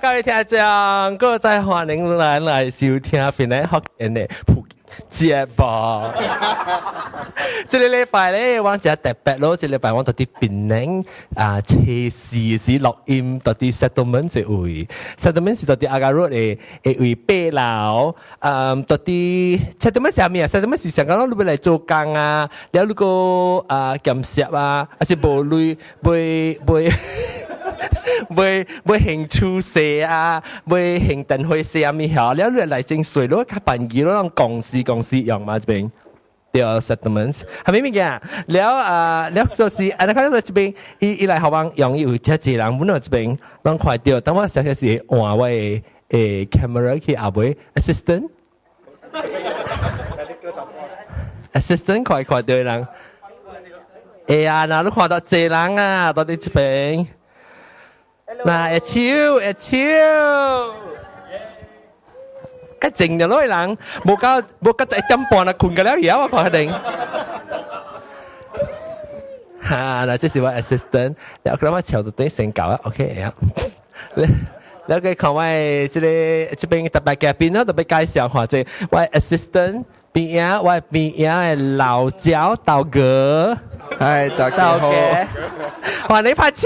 各位聽眾，各位再歡迎來收聽邊個福建的節目。這個禮拜咧，我只特別咯，這個禮拜我到啲邊寧車市是錄音，到啲 settlement 是位 ，settlement 是到啲阿加羅嘅位北樓，到啲 settlement 係咩啊 ？settlement 是成個咯，你嚟做工啊，แล้ว你個檢攝啊，還是無類ไม่เห็นชูเสียไม่เห็นแต่หอยเสียมีเหรอแล้วเรื่องอะไรจริงสวยแล้วก็ปั่นกี่แล้วต้องกงซีอย่างมาจะเป็นเดี๋ยว settlements 係咪咩嘅แล้ว就是อันนั้นก็จะเป็นอี嚟好玩容易會車子人本來จะเป็นต้อง快掉等我寫嘅時換位camera 去阿妹 assistant 快掉人啊嗱都看到這人啊到底這邊嗱，超，cái trình就nói rằng một cái chạy trăm bò là khùng cái léo dẻo khỏi định là这是我 assistant แล้วก็มาเฉียวตัวนี้เสียงเก่าโอเคแล้วก็เขาว่าจะเป็น特別嘅邊啦特別介紹或者我 assistant 邊老焦道哥係大家好歡迎拍超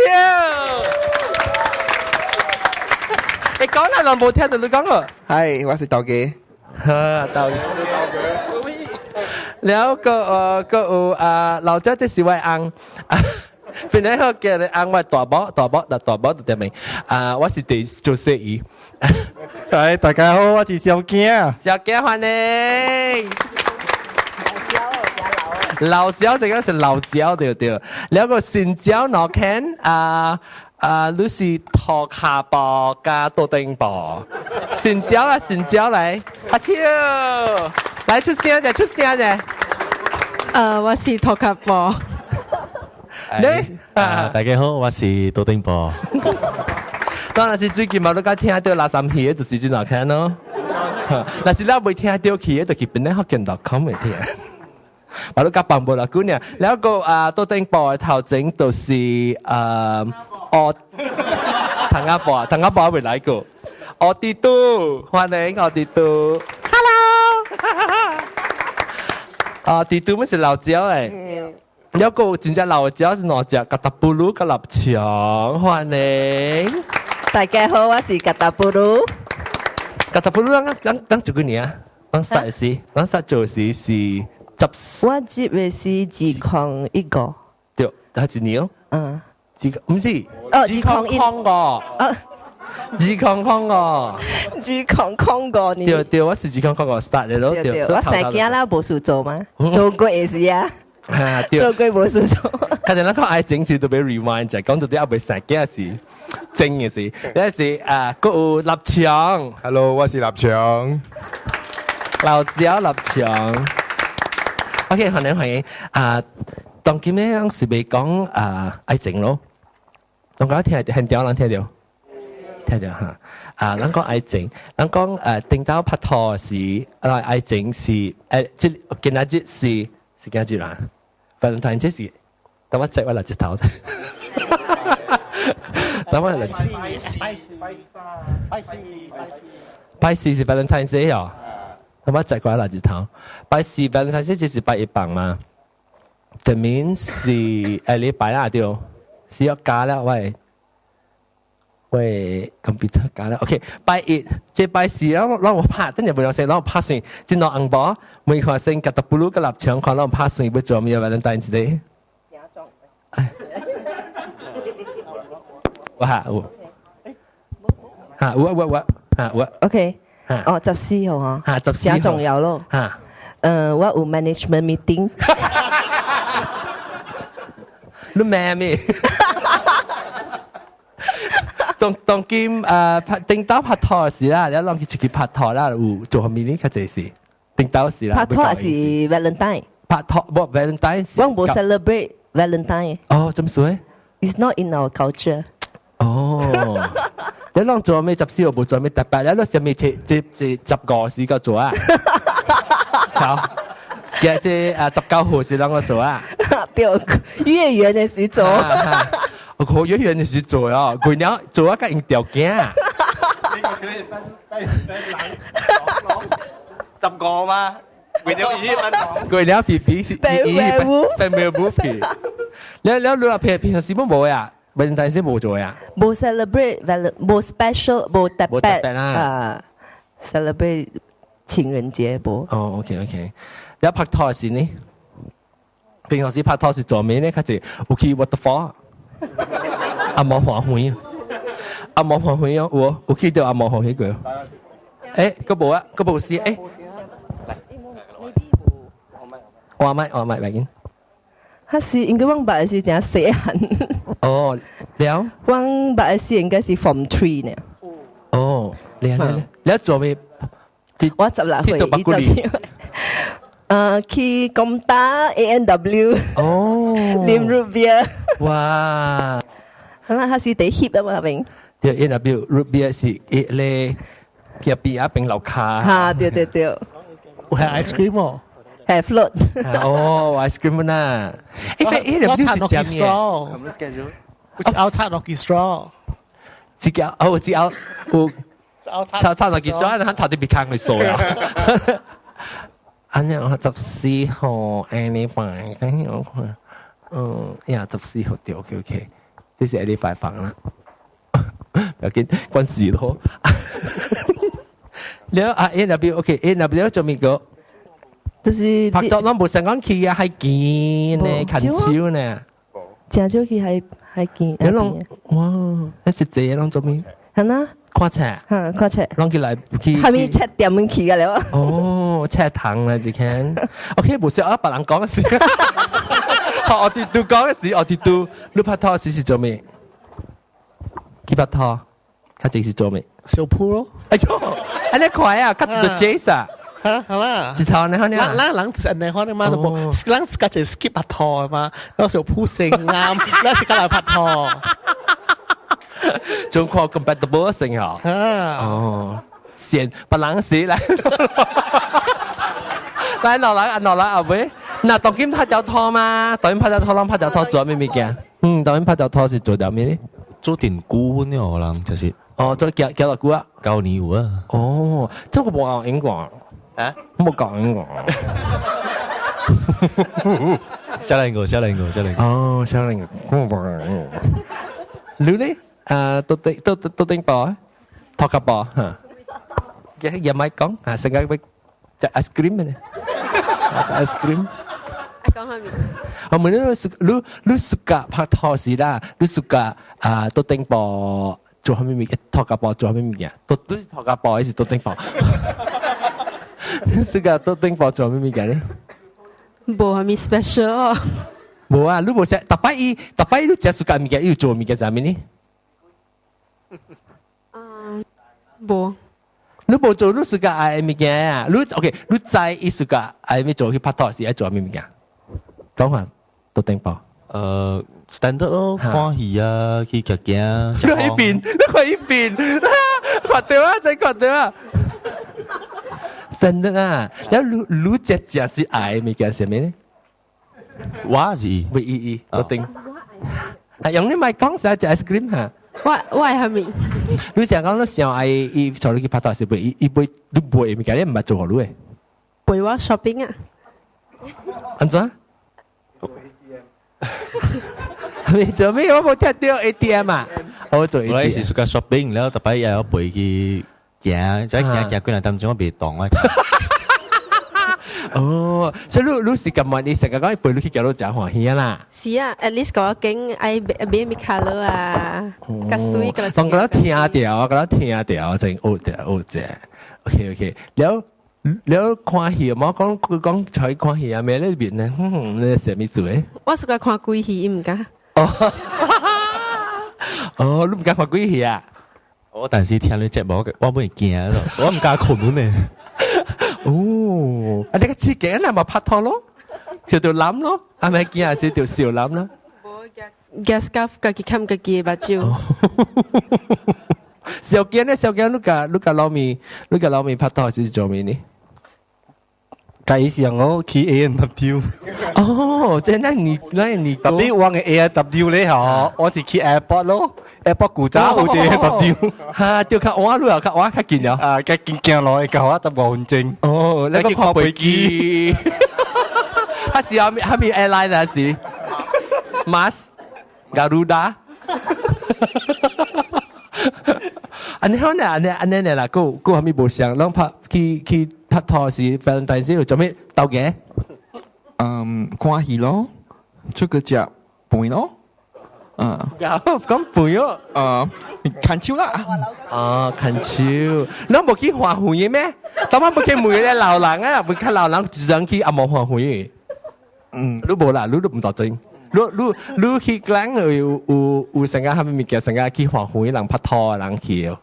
你講啦，我冇聽到你講喎。係，我是道記。道記。แล้วก็เราจะ是位昂，เป็นไงเขา叫你昂位大寶到點名？我是第做生意。係，大家好，我是小驚。小驚歡迎。老椒這個是老椒對，แล้วก็新椒我看你是托下波加多丁波，新椒嚟，阿超，嚟出聲啫。我是托卡波。你大家好，我是多丁波。當然是最近冇都聽到垃圾戲，就是真好看咯。但是你未聽到戲，就去邊咧學見到 comment 嘅。我都夾棒波啦，姑娘，แล้วก็多丁波頭整就是我唐阿伯未來過，我啲都歡迎我啲都 ，hello，啲都乜是老椒誒，有個真正老椒是哪隻？格達布魯格立場，歡迎。大家好，我是格達布魯。格達布魯，當做幾年啊？當實做事是執。我接嘅是自控一個。對，係幾年？唔是，自康個，自康個，對，我是自康個 start 嘅咯，對，我成日啦冇事做嘛，做過嘅事啊，做過冇事做。佢哋嗰個愛情事都俾 rewind 就係講到啲阿妹成日嘅事，正嘅事，有時個立場 ，Hello， 我是立場，劉子立場 ，OK， 歡迎當今咧當時未講愛情咯。我講聽到嚇，咱講愛情，咱講定到拍拖時，愛情是即今日節是幾日啦？Valentine 節是，等我check我日子頭，等我日子。拜四是 Valentine 節哦，等我check我日子頭。拜四 Valentine 節就是拜一磅嘛，對面是禮拜啦對。是要加啦，喂 computer 加啦 ，OK， 拜一，即拜四，然後我拍，等陣唔用寫，然後拍算，即攞銀包，每個先夾到布魯個立場，看我拍算要做咩Valentine Day。我 OK， 14號啊，14號仲有咯，我有 management meeting。你咩咩？當今定到拍拖時啦，你諗住出去拍拖啦，有做下面呢個這事，定到時啦。拍拖是 Valentine。拍拖冇 Valentine。我冇 celebrate Valentine。哦，咁衰 ？It's not in our culture。哦，你諗做咩14號冇做咩特別？你諗上面15時個做啊？好。嘅即19號是啷個做啊？對，月圓嘅時做。我月圓嘅時做啊，佢娘做一個用條件。10個嘛，為了伊蚊講，佢了皮皮เป็นเมลบูฟีแล้วรู้ว่า平時冇冇呀，Valentine 先冇做呀，冇 celebrate，冇 special，冇特別啊，celebrate 情人節冇。哦，OK，แล้ว拍拖時呢？平時拍拖是做咩呢？佢就有去 waterfall， 阿毛黃昏，阿毛黃昏哦，有去到阿毛黃昏個，誒，個冇啊，個冇事，誒。我咪咪緊。嗰時應該汪伯係正寫痕。哦，แล้ว汪伯係應該是 Form 3呢。哦，แล้ว做咩？我16歲，去công tác ANW。哦，啉 root beer。哇！嗰時第 hip 啊嘛，明。對 ANW root beer 是咧，佢邊一邊樓卡。嚇，對。有係 ice cream 喎。係 float。哦 ，ice cream 呐。誒，但 ANW 是食咩？我เอา插落กี่ straw。只有插落幾 straw，然後頭啲別坑去數呀。อันนี้14號 anniversary 咁樣24號對 OK， 呢是 anniversary 房啦，有見關事咯。แล้วANW OK，ANW 做咩個？就是拍拖冇成講去啊，係見呢近超呢，正少去係見。你攏哇，你食這攏做咩？係啦。看車，看車，攏起來去。係咪車店門去㗎了？哦，車堂啦，只看。OK，冇事，我別人講嘅事。我哋都講嘅事，我哋都你拍拖時是做咩？佢拍拖，佢正是做咩？小鋪咯。哎呦，安尼快啊，跟住 Jace 啊。嚇係嘛？一頭呢？冷人哋可能嘛，冷家就 skip 拍拖嘛，有小鋪性啱，冷時間嚟拍拖。仲看 compatible 性嗬。哦，先別人死嚟。來落來後尾，嗱，當今拍咗拖嘛？當今拍咗拖，拍咗拖做咩物件？當今拍咗拖是做啲咩呢？做電鼓呢可能就是。哦，做叫落鼓啊？教你舞啊？哦，這個冇英國啊？冇講英國。小兩個。哦，小兩個，你呢？都頂波，托卡波嚇。嘢咪講啊，成日會食 ice cream 咩？食 ice cream。講下面。我問你suka 拍拖時啦，你 suka 都頂波做下咩物？托卡波做下咩物件？都托卡波還是都頂波？你 suka 都頂波做咩物件呢？冇係咪 special？冇啊，你冇食，特別你只 suka 物件，要做物件係咩呢？冇。你冇做，你 suka 愛物件啊？你 OK， 你在意 suka 愛咩做去拍拖時愛做咩物件？講下都頂波。standard 咯，看戲啊，去行行。你可以變，刮掉啊，再刮掉啊。standard 啊，แล้วรู้จะ是愛物件係咩呢？我是。會意都頂。係用你咪講晒隻 ice cream 嚇。我係咪？你成日講你想愛伊坐你去拍拖時會伊會你會物件，你唔係做何路嘅？陪我 shopping 啊？安怎？你做咩？我冇聽到 ATM 啊！我做 ATM。我是 suka shopping，然後特別又有陪佢行，再行幾兩點鐘我別動啊。哦，所以你是咁話，你成日講陪你去行路真歡喜啦。是啊 ，at least 嗰間愛買咩 color 啊，個水個。我覺得聽到，真學者。OK， แล้ว看戲冇講在看戲啊？咩呢邊呢？你寫咩做嘅？我是個看鬼戲唔敢。哦，你唔敢看鬼戲啊？我但是聽你節目，我冇驚咯，我唔敢困呢。哦，你個自己係咪拍拖咯？條攬咯，係咪驚係條小攬咯？gas 夾個幾冚個幾把招。小驚呢？你個老味拍拖是做咩呢？介紹我去 ANW。哦，即係你，特別我嘅 ANW 咧嗬，我是去 airport 咯。不古早好似特掉。嚇，掉卡我都有卡我卡見咗。啊，嘅見落去舊啊，得5分鐘。哦，你個看飛機，係時候係咪 airline 啊？是 Mas Garuda。อันนี้เขาเนี่ยอันนี้เนี่ยล่ะกู係咪冇想攏拍去拍拖是 Valentine 節做咩鬥嘅？歡喜咯，出個隻伴咯，咁伴咗。看超啦，看超，你冇去歡喜嘅咩？當晚冇去每日流浪啊，冇去流浪上去啊冇歡喜。你冇啦，你都唔當真。你去講有成個係咪叫成個去歡喜人拍拖人去？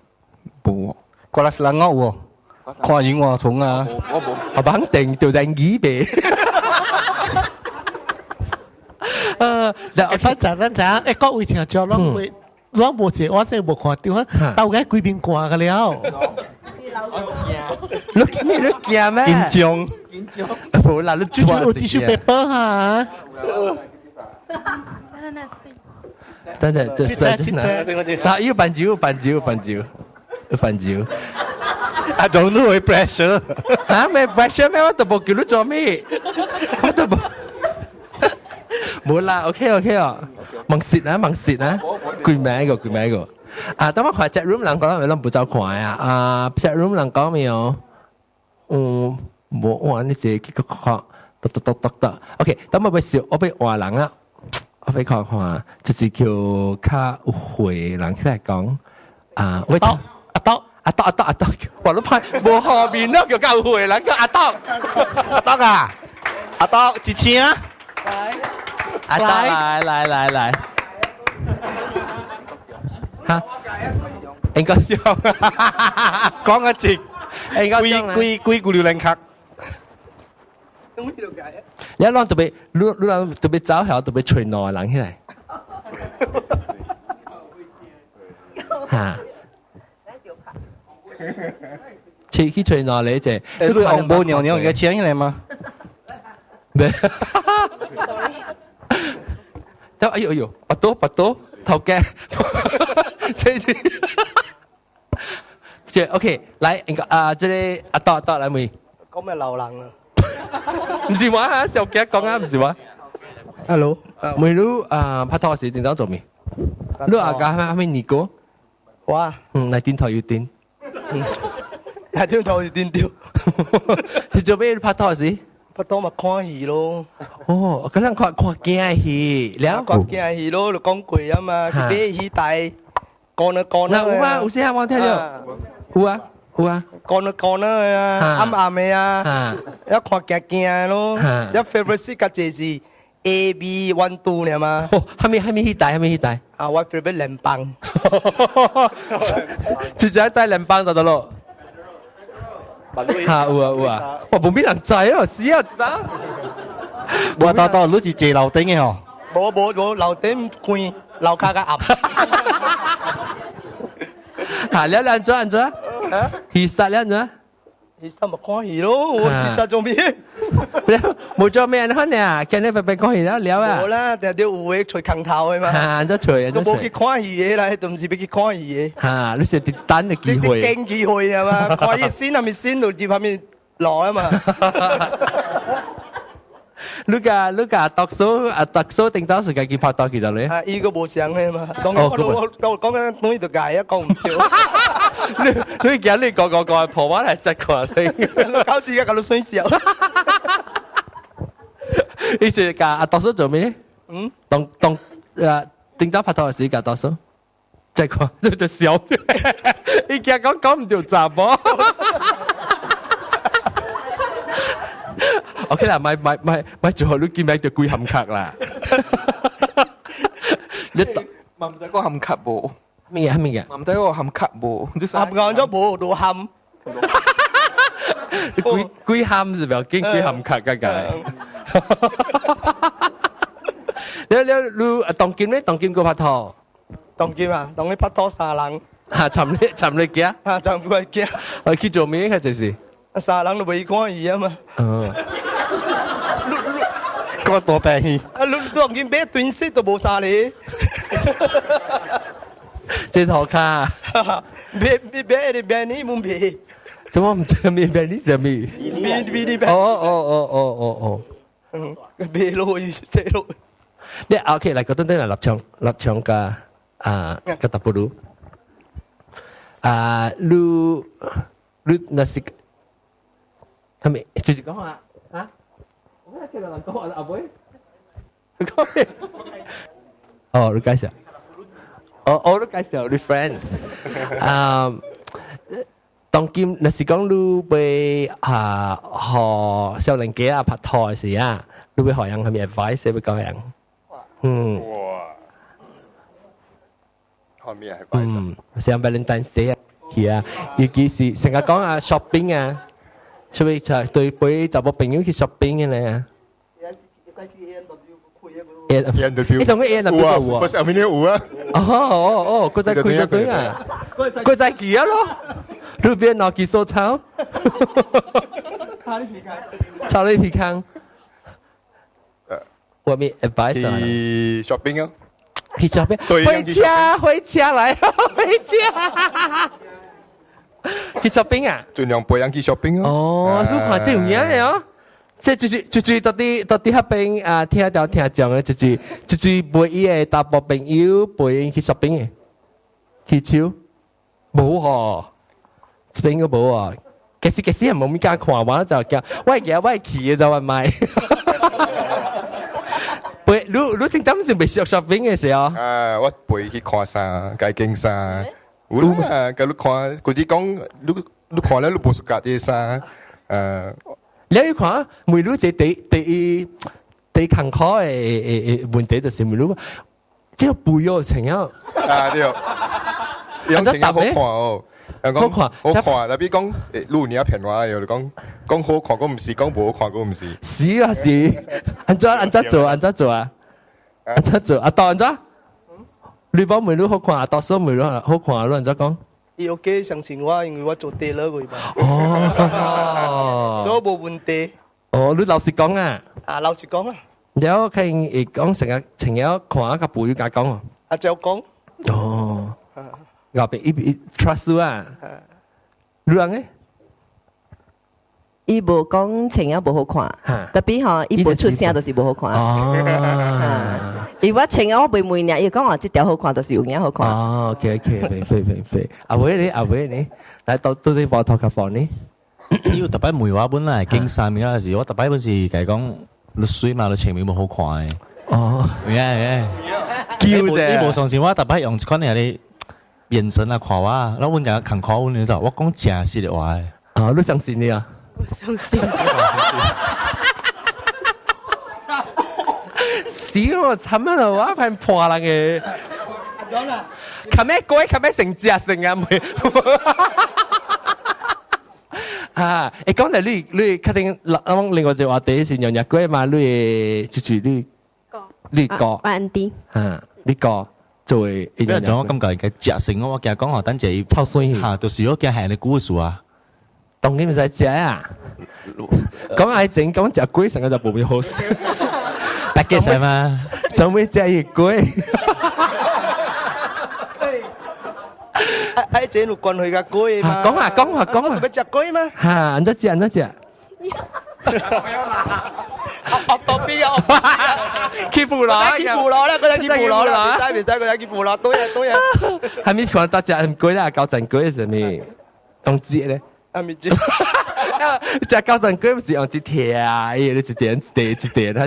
冇，過嚟冷屋喎，看螢火蟲啊！我綁定條定椅唄。等陣，各位聽眾，我冇事，我真係冇看到啊！到底幾邊掛嘅了？你驚咩？緊張，冇啦，你最有 tissue paper 嚇。等陣，就塞進來。嗱，要辦酒。啊，仲都會 pressure。嚇咩 pressure 咩？我都冇叫你做咩？我都冇。冇啦 ，OK 哦。問蝕啊！攰咩個？啊，等我看 chat room 人講，我唔走看啊。chat room 人講未有？冇玩呢隻，佢講得。OK，等我俾笑，我俾話人啊。我俾看，就是叫卡會人起來講啊，喂，阿德，話你派冇後面咯，叫教會人叫阿德啊，阿多一千啊！阿德來，嚇，應該用，講一節，應該用啦。龜咕溜零卡。你一攞特別走後特別隨內人起來，嚇，去隨內你隻，你紅布娘娘嘅請起嚟嘛？咩？哎呦，拔刀，頭嘅，死住。OK，來，這裡阿多來未？講咩流浪啊？唔是話嚇，小姐講啊，唔是話。Hello，每路拍拖時正當做咩？你阿家係咪年過？哇，嚟電台要電。係電台要電掉。你做咩拍拖時？拍拖咪看戲咯。哦，咁樣看驚戲，了。看驚戲咯，就講過啊嘛，佢俾戲大，講啊。嗱，有嗎？有聲我聽到。有啊。講啊，啱嘅啊，一看驚咯，一 favorite 是個就是 AB 1 2呢嘛。哦，係咪戲大？啊，我 favorite 聯邦。直接帶聯邦得咯。嚇，有啊，我冇咩人制啊，死啊，知道？我多，你是坐樓頂嘅嗬？冇，樓頂關，樓下嘅暗。嚇，你兩組？其實兩組？其實咪看戲咯，我其實做咩？冇做咩人呢？見你被講戲啦，聊啊！冇啦，但係啲有嘅除坑頭嘅嘛。嚇，都除，都冇去看戲嘅啦，都唔是俾佢看戲嘅。嚇，你是啲等嘅機會。啲經機會係嘛？看戲先係咪先到接下面落啊嘛？你個特首定當時嘅佢拍拖其實你？啊，依個冇上嘅嘛。我講緊東呢度界啊，講唔少。你講你講破話係真個你。搞事嘅搞到衰笑。你最近阿特首做咩咧？定當拍拖嘅時間特首，真個你就笑。你驚講唔掉雜噃？OK 啦，咪最後你見咪就攰冚卡啦。唔使個冚卡喎。咩嘅？唔使個冚卡喎。冚硬咗冇到冚。攰冚是咪驚攰冚卡㗎？你當劍個拍拖？當劍啊，當你拍拖沙冷。嚇，尋你嘅？嚇，尋佢嘅。去做咩嘅？就是沙冷都未看戲啊嘛。個多病戲。啊，你當劍俾短息都冇沙你。這頭卡，別你冇別，咁我唔知咩咩呢就咩。別，哦，別咯，要寫咯。你 OK 嚟嗰陣係立場嘅嘅特步路。lu nasi kami cuci kau ah apa kira lang kau ada apa oh lu guys ya oh lu guys ya lu friend當今那是講你被學少年家拍拖嘅時啊，你會學人係咪 advice 會講人？學咩 advice？像 Valentine's Day 啊，係啊，尤其是成日講啊 shopping 啊，所以就對陪就冇朋友去 shopping 嘅咧。你同佢 A 有啊 ？First Avenue 有啊。哦，佢在佢對啊，佢在記啊咯。路邊攞幾手抄，抄你皮康。我咪 advice 啊。去 shopping 啊。去 shopping。回家來，回家。去 shopping 啊？盡量陪人去 shopping 啊。哦，你看這樣嘢哦。即就是到啲迄邊啊，聽講嘅，就是陪伊個大部朋友陪去 shopping 嘅，去超冇喎。這邊個冇啊，其實係冇咩間看話就叫，我係去嘅就係買。陪你聽當時未上 shopping 嘅時候，我陪去看衫，解經衫，有啦，咁你看，佢哋講你看咧，你冇熟夾啲衫，你要看，每路就第坎坷嘅問題就是每路，只有背咗成日。對，有成日好看哦。好看，特別講路你一片話，又講好看，嗰唔是講冇好看，嗰唔是。是啊是，安怎做啊？當安怎？你講每路好看，到時候每路好看，你安怎講？伊 OK 相信我，因為我做地佬佢嘛。哦，所以冇問題。哦，你老實講啊。老實講啊。有可以講成日看一個背家講啊。就講。哦。後邊一 trust 你啊，你講嘅，伊無講情影無好看，特別吼伊無出聲就是無好看。哦，伊我情影我袂問呢，伊講話這條好看，就是有影好看。哦 ，OK，飛，阿偉你，來到啲波頭嘅房呢？要特別梅話本來經三面嗰時，我特別本是計講你水嘛，你情面冇好看嘅。哦，叫啫，你無上次我特別用可能係你。眼神啊，看我，然後阮就看看阮，你知道，我講真實的話誒。啊，你相信你啊？我相信。死我慘啊！我係破人嘅。講啦，琴日成隻成啊妹。啊！誒，講嚟你確定另外就話第一是日鬼嘛？你住你個安迪。啊，你個。做為，比如講我感覺嘅食性，我驚講話等陣臭水嚇，就是我驚係你估數啊。當然唔使食啊，講係整講食龜成個就冇咩好食。大家係嘛？做咩食熱龜？喺這度關佢嘅龜嘛？講下，要食龜嗎？嚇，安怎食？當邊啊！欺負啦！嗰陣欺負啦！唔使，嗰陣欺負啦！多嘢。係咪看到隻唔貴啦？九陣龜係咪？用紙咧？係咪紙？隻九陣龜唔是用紙貼啊？你一點，佢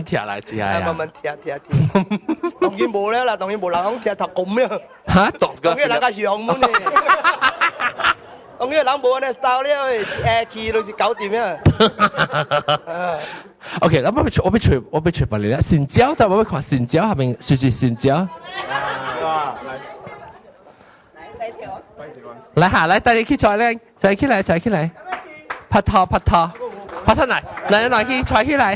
貼來貼啊！慢慢貼。當然冇啦，當然冇人講貼頭咁樣。嚇？當然人家樣咁嘅。當然人冇呢 style 咧，去到是搞掂啊。OK，咁我俾全部你啦。神椒，但我看神椒下面是神椒。來下來，帶你去坐咧，坐起來，拍拖來去坐起來，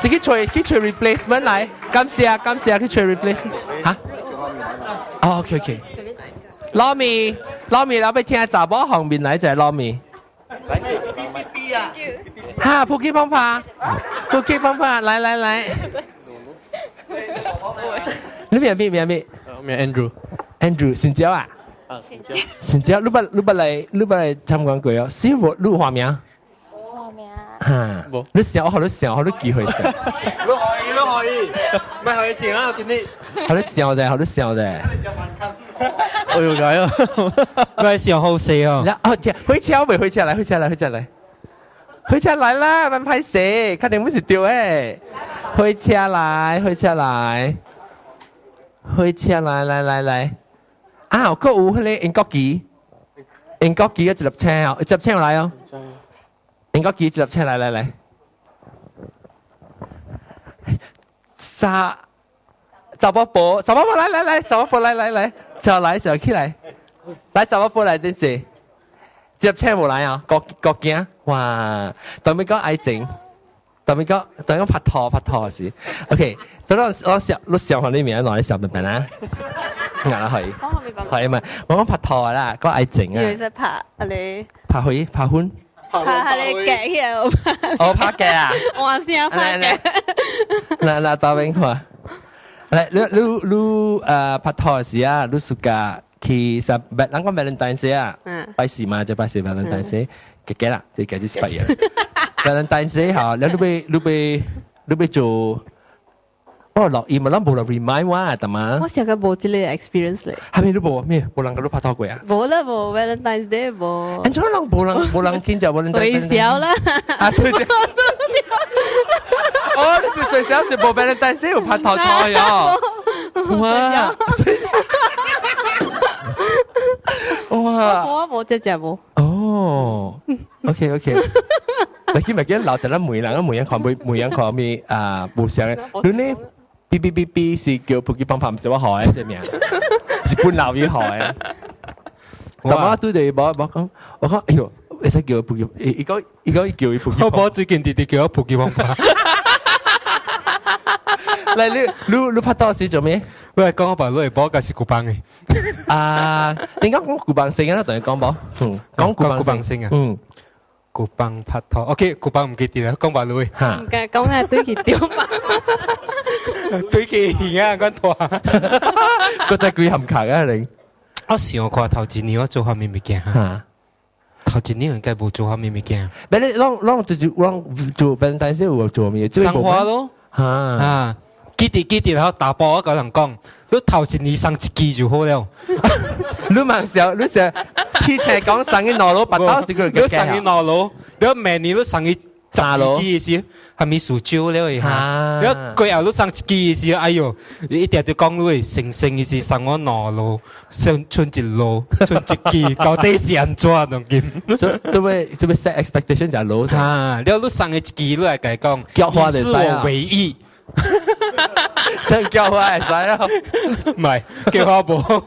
你去吹 replacement 來，感謝去吹 replacement 嚇。OK。攞面，攞俾聽查某後面嚟就係攞面。嚇，撲擊方法，來，你咩？我係 Andrew。Andrew 新椒啊，新椒，你不嚟參觀過啊？師傅，你話名？畫名嚇，你想我都記佢先。你可以，唔係可以先啊！我見你，好多笑啫。我要解啊，我係時候好死啊！哦，回車來。回車來啦，慢拍死，肯定唔是掉誒。回車來，來。啊，個有迄個英國機嘅一粒車哦，一粒車來哦。英國機一粒車來。找波波來，就起來，來找波波來真係。接車冇來啊，國境哇，當面講愛情，當面講拍拖是 ，OK， 等我想下呢面攞嚟想明白啦，啱啦可以咪，我講拍拖啦，講愛情啊，以為是拍你拍婚，拍你夾嘅，我拍嘅啊，我先拍嘅，嗱，當面看，嚟你拍拖時啊，你暑假。其實人講 Valentine Day 啊，拜四嘛就拜四 Valentine Day，嘅啦，即係18日。Valentine Day 嚇，你被做，我落 email 冇落 remind 我得嘛？我成日冇這類 experience 嚟。係咪你冇咩？冇人咁都拍拖過啊？冇啦，冇 Valentine Day 冇。咁做冇人見就 Valentine Day。最少啦。啊，最少。哦，你是最少是冇 Valentine Day 有拍拖喲。哇！哇！冇只冇。哦，OK。你咪見留得啦，每人看咪冇相嘅。你呢 ？B 是叫普吉幫拍唔少我學嘅隻名，日本留語學嘅。但我對你冇講，我講哎呦，你使叫普吉，而家叫佢普吉。我最近弟叫我普吉幫拍。嚟你拍拖時做咩？喂，講我爸攞嚟播嘅是古邦嘅。點解講古邦聲啊？同你講冇？講古邦聲啊。古邦拍拖 ，OK， 古邦唔記得啦，講爸攞。嚇。唔該，講係對佢掉嘛。對佢而家講拖。個仔佢含卡啊你。我想看頭一年我做下面物件嚇。頭一年應該冇做下面物件。你啷做 Valentine Day 有做咩？生花咯。嚇。記得，然後打波我個人講，你頭一年生一支就好了。你問時，你成汽車講生嘅腦白刀，你生嘅腦腦，你明年你生嘅10支嘅時，係咪數少了嘅嚇？你過後你生一支嘅時，哎呦，你一定要講你成嘅時生我腦腦，春一路，春一支，到底是安怎樣嘅？都會 set expectation 就係老嚇，你生嘅一支，你嚟講，腳花就使啊，唯一。想叫花係使啊？唔係叫花冇，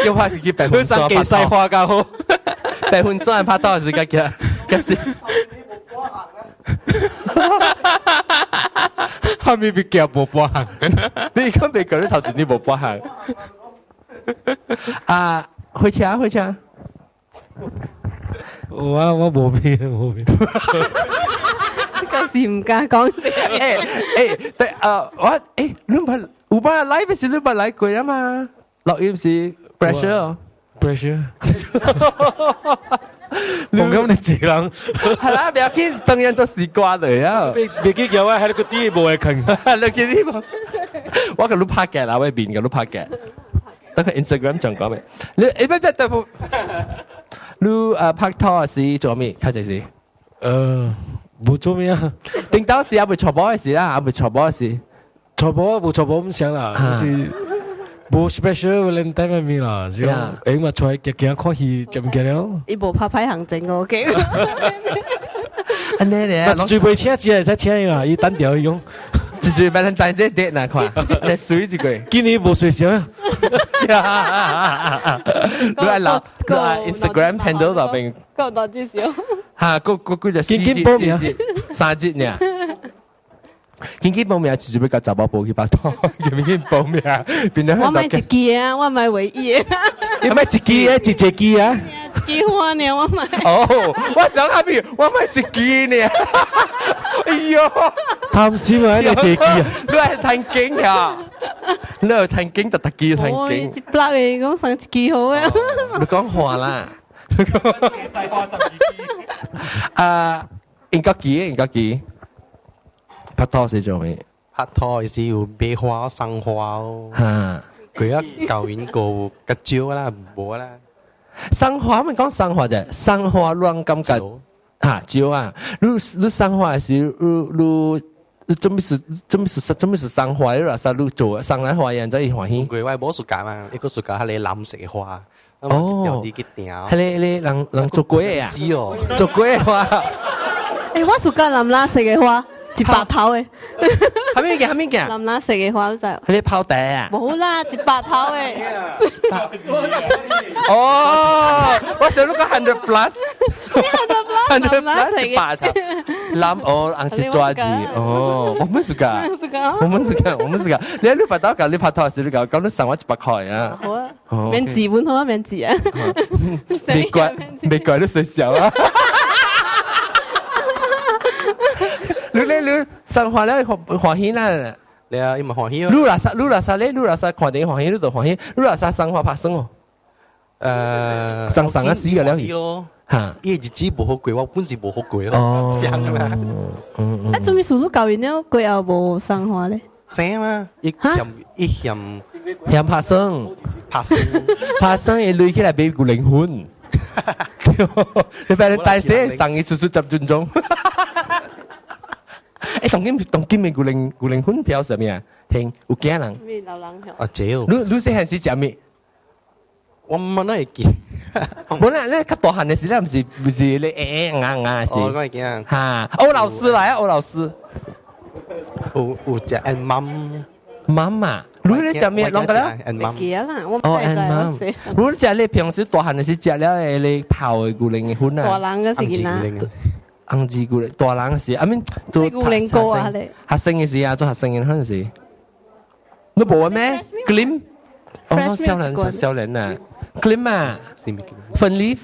叫花是叫白粉霜拍拖，花較好。白粉霜拍拖是嘅時。後面別叫冇波行，你而家未講你頭前啲冇波行。開車。我冇變。嗰時唔敢講。你唔係有班人來嗰時，你唔係來過啊嘛？錄音是 pressure。我咁你自人係啦，唔要緊，當然做習慣嚟啊。別記叫我喺個啲冇嘢傾，你見啲冇？我個錄拍嘅啦，我邊個錄拍嘅？等佢 Instagram 上講咩？你唔係即係對付你拍拖時做咩？開始時冇做咩啊？頂到時阿妹坐波嘅事啦，阿妹坐波嘅事。坐波冇坐波咁想啦，就是冇 special Valentine 咩啦，就誒嘛坐喺夾看戲就唔記得咯。伊無拍牌行政我驚。安尼咧，最尾車只係使車啊，伊單調用。最 Valentine Day 跌哪塊？你水一個。今年冇水少啊。你係拿 Instagram handle 嗰邊。夠多至少。嚇，個就3節呢。見報名直接俾個雜包報去拍拖，見報名變咗香港嘅。我買一支啊，我買唯一。你買一支啊，一隻機啊。支花呢，我買。哦，我想下邊，我買一支呢。哎呦，貪心啊！你借機啊！你係睇景呀？你係睇景特特機睇哦，景。一百嘅講送一支好啊。你講話啦。細花10支。應該幾？拍拖是做咩？拍拖是要買花送花哦。嚇，佢一舊年個招啦，冇啦。送花咪講送花啫，送花亂感覺嚇招啊！你送花是你準備是送花，你話啥你做送來花人真係歡喜。佢話冇暑假嘛，一個暑假係你藍色嘅花。哦，有啲嘅條。係你人做鬼啊？知哦，做鬼花。誒，我暑假藍藍色嘅花，一白頭嘅。係咩嘅？藍藍色嘅花就係。係你泡底啊？冇啦，一白頭嘅。哦，我想講100 plus。100 plus 一白頭。藍哦，硬是抓住哦，我們是噶，你拍到㗎，你拍拖時你講你送我100塊啊？好啊，免字本好啊，免字啊。未怪都衰小啊！你送花咧歡喜啦！你啊，伊咪歡喜咯。你若啥看電歡喜，你就歡喜；你若啥送花拍生哦。送啊死嘅了。嚇！伊日子無好過，我本是無好過咯。想啦。啊，做咩數都教完了，佢又冇送花咧？想啊，一嫌拍生，拍生伊累起來俾個靈魂。你俾你大聲送伊叔叔10分鐘。誒，當今嘅個靈魂表示咩啊？聽有驚人。咩流浪響？啊，照。你細漢時食咩？我唔係見。冇啦，你較大漢嘅時咧，唔是你硬是。哦，我係見。嚇，歐老師來啊，歐老師。有隻 and mum。媽媽，你食咩？啷個啦？記啦，我唔哦記得，and mum。你食你平時大漢嘅時食了你泡嘅古靈魂啊？大人嘅時間。紅字古靈，大人時，I mean 做古靈歌啊你。學生嘅時啊，做學生嘅嗰陣時。你冇咩 ？Glim。哦，少年啊。Glim 啊，粉 leaf，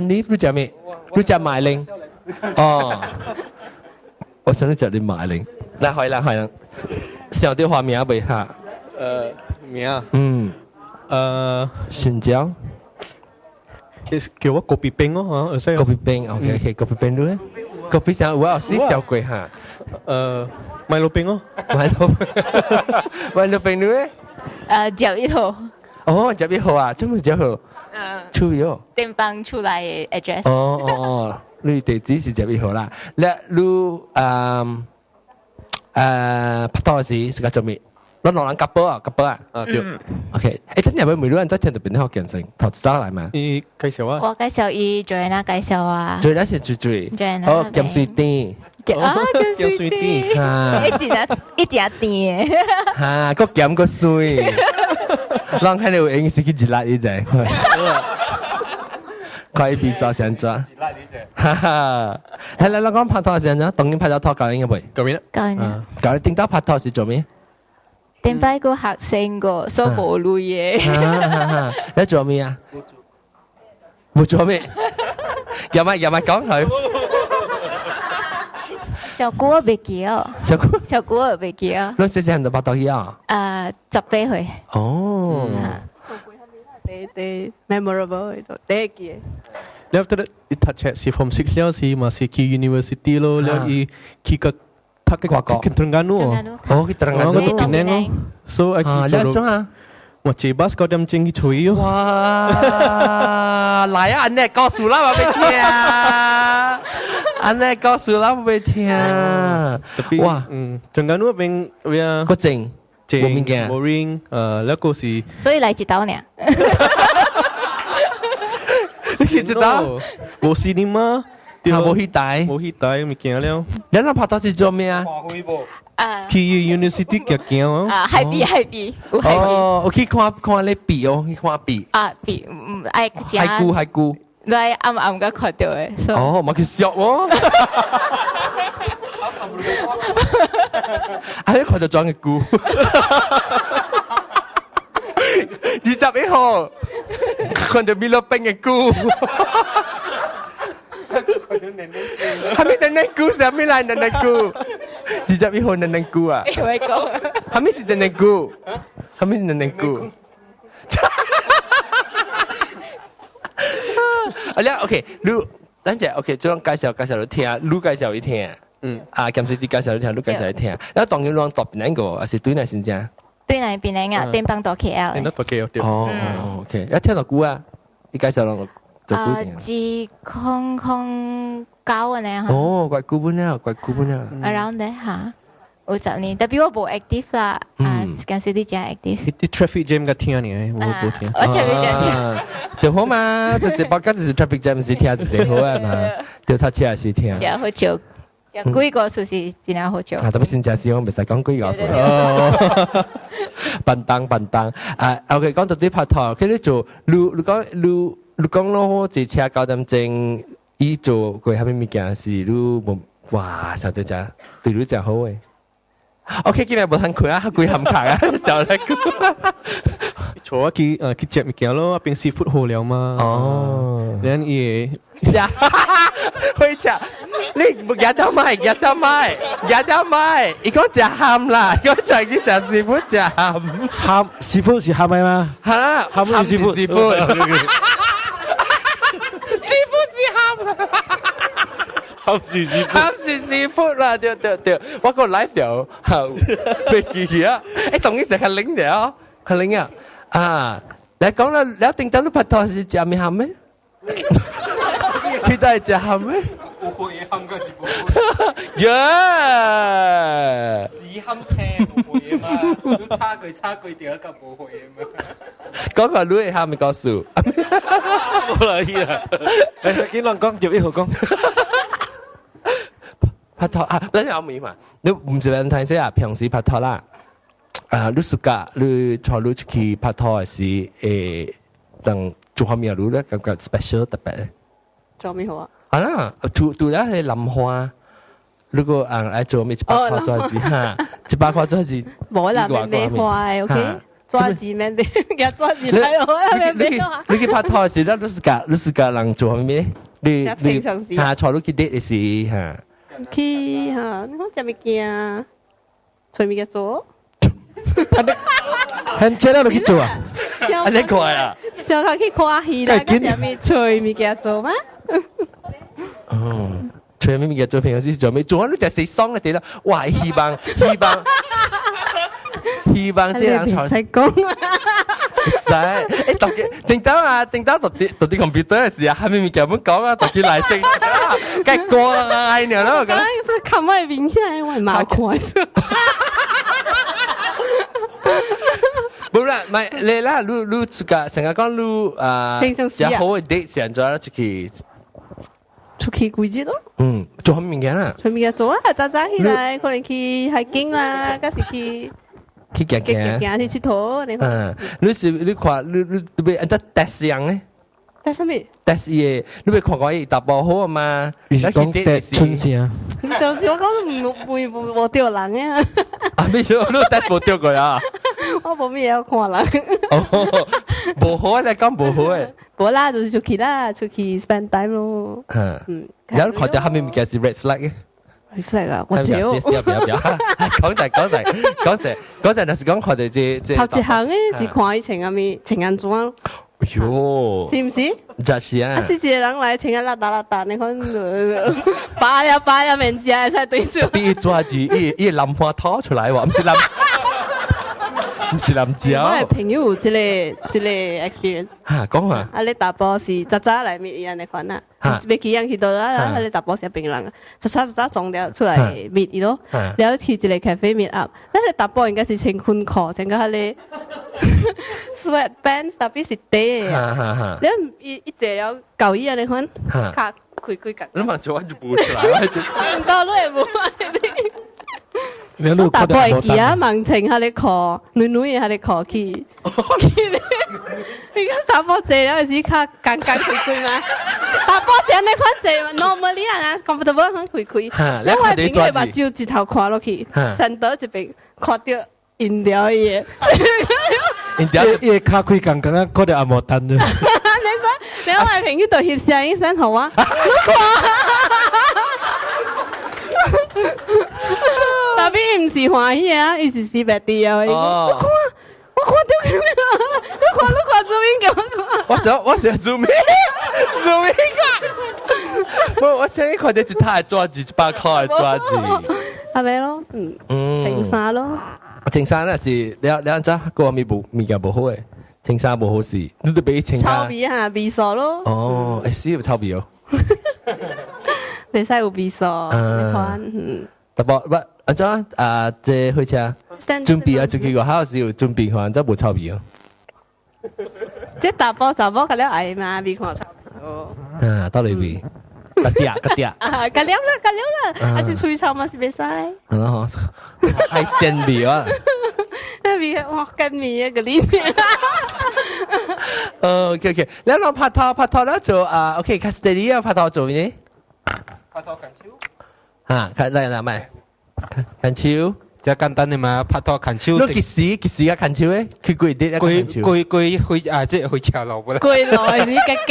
你食咩？你食麥玲？哦，我想你食啲麥玲。來啦，小啲畫面未嚇？名啊？新疆。叫我kopi peng咯嚇，kopi peng，OK，kopi peng ด้วย，kopi 上我有試小鬼嚇。Milo peng 咯，Milo peng ด้วย11號。哦，11號啊，真係11號。出咗。電棒出來嘅 address。哦，你地址是11號啦。你拍拖時是個做咩？我兩人夾波啊！對。OK，真係每個人真係特別好健身，投資得嚟嘛？你介紹啊？我介紹伊Joanna介紹啊。Joanna 是最。哦，咁水啲。啊，咁水啲。一隻甜。嚇，個鹹個水。讓看你有影是去熱辣啲啫。可以比賽先做。哈哈，係啦，我講拍拖先啦，當年拍咗拖舊年嘅未？舊年。舊年點解拍拖是做咩？點解個學生個所無類嘅？你做咩啊？冇做咩？又咪講佢。小姑我未記哦。小姑我未記哦。你之前就拍拖去啊？18歲。哦。第 memorable 第一記。你 after that 一讀冊是 from 6了是嘛是去 university 咯，แล้วอี去個讀嘅去Terengganu哦，去Terengganu去Penang 咯 so 我去做咯我坐 bus 嗰點鐘去吹咯哇來啊安尼告訴啦我俾聽安尼告訴啦我俾聽哇Terengganu 邊邊個正冇物件冇 ring แล้วก็是所以嚟一道呢你去一道冇 cinema 冇去帶物件了你那拍拖是做咩啊去 university 行啊海比哦我去看你比哦去看比比愛海龜來暗個看到嘅哦咪去笑喎啊你看到裝嘅龜21號看到米洛冰嘅菇。係咪嫩嫩菇？係咪嚟嫩嫩菇？只只咪好嫩嫩菇啊？係咪是嫩嫩菇？係咪嫩嫩菇？啊咧 ，OK， 你等陣 OK，將介紹你聽，你介紹你聽。咁水啲介紹你聽，你介紹你聽。然後當然兩度邊兩個，還是對內先正？對內邊兩個，電幫到 KL。電幫到 KL。哦 ，OK， 一聽到估啊，你介紹兩個。自空空9年哦，怪古本啊，around there 嚇，50年，但係我冇 active 啦，咁少啲真 active。啲 traffic jam 嘅聽呢，我冇聽。我 traffic jam 就好嘛，就是包括就是 traffic jam 是聽就好啊嘛，就他車是聽。就好笑，就幾個數是真係好笑。特別先正事，我唔使講幾個數。哦，笨蛋。OK， 講到啲拍拖，佢哋做，你講咯，坐車9點鐘，伊做過係咩物件事？你冇哇，實在真對你真好誒。OK， 今日冇通開啊，貴冚卡啊，就嚟講。坐去食物件咯，邊 seafood 好了嘛。哦，然後也食，會食。你日得咪？伊講食鹹啦，伊講最近食師傅食鹹。鹹師傅是鹹咪嘛？係啦，鹹師傅。鹹是師傅啦，對，我個 live 條被記啊！同佢食係零條，係零啊！你講啦，你一定等你拍拖是食咩鹹咩？佢都係食鹹咩？冇嘢鹹嘅是冇。耶！屎鹹車冇嘢嘛，都差句點解冇嘢嘛？講個女係鹹咪講數，冇啦依啊！誒，見人講入一號講。拍拖啊，等陣我問嘛，你唔是人睇先啊？平時拍拖啦，你暑假你坐你出去拍拖嘅時，等做下面路咧，感覺 special 特別咧。做咩好啊？啊啦，除了係淋花，如果嚟做咩100塊左右哈，100塊左右是。冇啦，咩花 OK？抓字咩啲，日抓字睇我你去拍拖嘅時咧，你暑假人做下咩？你坐你去 date 嘅時嚇。去嚇，你講食物件，隨物件做。很正啦，你去做啊？你快啊！小卡去看戲啦，跟住咪隨物件做嗎？哦，隨物件做平時做咩？做你就死喪嘅地啦！哇，希望這樣才識講啊！使，誒讀嘅，定當讀啲 computer 嘅時啊，係咪咪咁樣講啊？讀啲嚟正，梗係過啦，係呢咯，咁。琴日面先係為馬快數。冇啦，唔係你啦，你成日講你有好嘅 date 成咗出去幾日咯？做乜物件啊？隨物件做啊，早起來可能去hiking啦，嗰時去行去佚佗，你看。你看你被人家 test 樣咧？test 咩 ？test 嘢，你被看過伊搭波好啊嘛？你是講 test 春先？就是我講冇釣人啊！啊，咩事？你 test 冇釣過啊？我冇咩嘢看人。哦，冇好啊！你講冇好誒。冇啦，就是出去啦，出去 spend time 咯。有看到後面嘅是 red flag 嘅。red flag 啊，我照。講陣，就是講看到這。頭一行誒是看伊穿阿咪情人裝。喲。是唔是？就是啊。是一個人來穿啊邋遢，你看，扒呀面子才對住。比伊抓住伊淋花拖出來喎，唔是淋。唔是林子啊！我係朋友一個 experience。嚇，講下。啊，你大波是早嚟搣伊安尼款啊，未幾樣去到啦，啊，你大波是檳榔啊，早撞掉出嚟搣伊咯，然後去一個 cafe meet up，你大波應該是穿裙褲，整個係 sweatpants，特別是底嘅，你一坐了舊衣安尼款，卡開格。你問做乜就冇出來？唔到你冇。我大波會記啊，盲情下你課，女下你課去，你講大波坐了時卡尷尬開嘛？大波坐你款坐 normally 啊，comfortable 肯開。你話點解把酒一頭看落去，身到一邊看到飲料嘢，飲料嘢卡開尷尬啊，嗰條阿莫丹啫。你兩位朋友就翕相影相好啊，你看。特別唔是歡喜啊，伊是死白啲啊！我看到佢啦，你看做咩嘅？我想做咩㗎？我想看到一太抓住100塊抓住，係咪咯？青沙咯，青沙那是兩隻個物件無好誒，青沙無好事，你都俾青沙。臭味嚇味素咯。哦，死有臭味哦。未使有味素，你看。特別阿張即開車準備啊，就幾個考試準備看，真冇臭味哦。即大波就波嗰啲矮嘛，味看臭味哦。到裏邊，隔啲啊，隔了啦，一吹臭嘛是未使。係咯，係鮮味啊！味哇，跟味啊個臉。OK，แล้วลอง拍拖แล้ว做OK，คัสเตอรี่拍拖做咩？拍拖近超。嚟咪近超，就簡單啲嘛，拍拖近超。你幾時啊近超咧？佢貴啲啊近超。佢即係去斜路㗎啦。貴來是嘅嘅。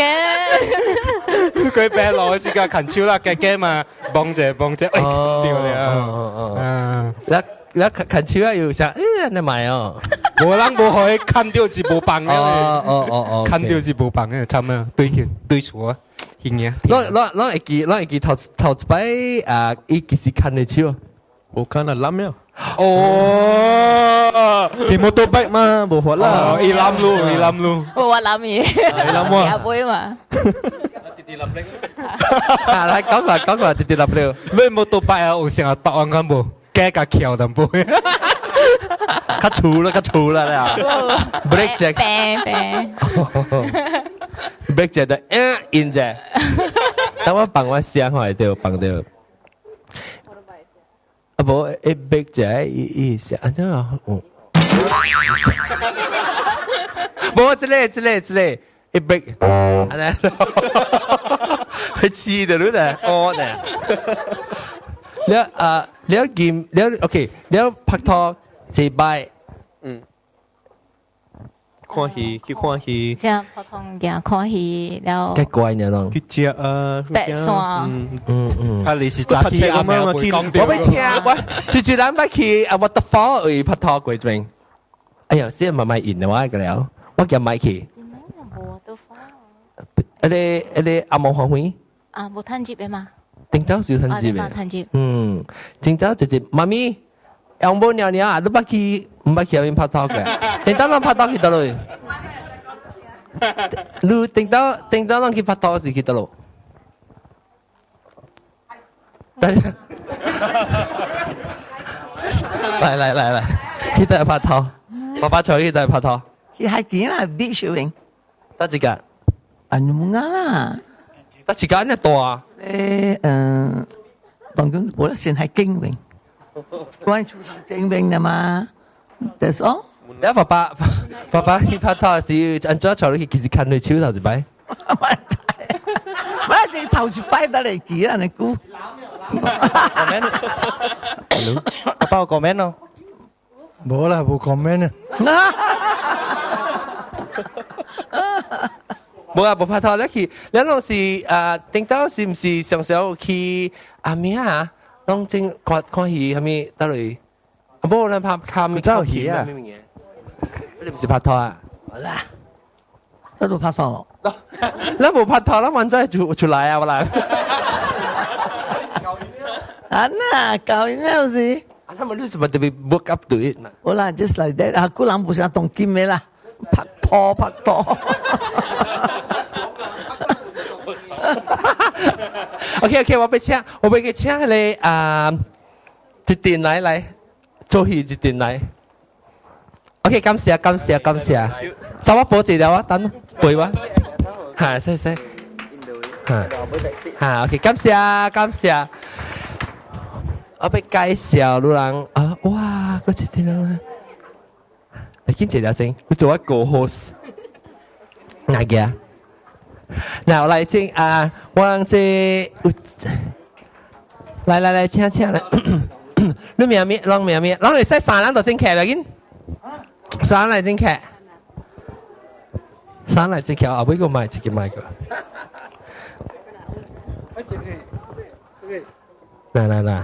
佢病落去時間近超啦，嘅嘛，幫姐，哎，掉你啊！แล้ว近超啊要想你買哦。冇人冇可以看掉是冇辦嘅。看掉是冇辦嘅，差咩？對錯啊！攞會記頭一擺伊幾時看你超？冇看啊諗呀！哦，全部都逼嘛，冇法啦。伊諗路。冇話諗嘢，諗喎。廿杯嘛。嚟講個跌立了。你冇到拜啊？有成日答案咁冇，加個橋淡薄。較粗啦你啊 ！break 隻，break 隻就in 隻，等我幫我試下就幫到。啊不，break 隻伊是安怎啊？冇之類，break， 安尼，佢黐到咧，哦呢。แล้วกิมแล้วโอเคแล้ว拍拖一擺看戲去看戲，即係普通嘅看戲了。幾乖呢咯？去食啊，白山。啊，你是揸車啊？我未講到。我未聽，我最咱捌去waterfall 去拍拖過陣。哎呀，先慢慢演嘅話個了，我叫麥去。你阿毛黃輝？啊，冇趁接嘅嘛。頂早少趁接嘅。頂早就是媽咪。用冇尿尿啊！都唔去入面拍拖嘅，頂到咱拍拖去倒落。你頂到咱去拍拖時去倒落。嚟，去倒拍拖，爸爸坐去倒拍拖。去海邊啦，beach 泳。得一個。啊，你冇啱啦。得一個咁大。當然冇得先係經泳。關注正泳的嘛 ，That's all。你爸爸去拍拖時，按照坐落去其實看你超頭一擺。我哋頭一擺得嚟記啊，你估阿爸有 comment 咯？冇啦，冇 comment 啊。冇啊，冇拍拖咧去，你攏是頂到是唔是常常去咩啊？攏正看戲，係咪得嚟？冇人拍咪走戲啊！你唔是拍拖啊？好啦，都冇拍拖。你冇拍拖，咱玩真係出來啊！我啦。啊那搞嘢有時。他們為什麼特別 work up to it？好啦 ，just like that。啊，姑娘唔想當金嘅啦，拍拖。OK， 我俾佢請你一電嚟做戲一電嚟。OK， 感謝。找我報紙了啊，等背哇。係，謝。嚇 ，OK， 感謝。我俾介紹路人啊，哇，嗰隻電腦，你見這條先，佢做一個 host， 哪個？嗱，嚟先我讓這來，請嚟，你名，讓你使3人就正劇啦，已經，3人嚟正劇。三嚟隻橋，後尾個買自己買個。嗱，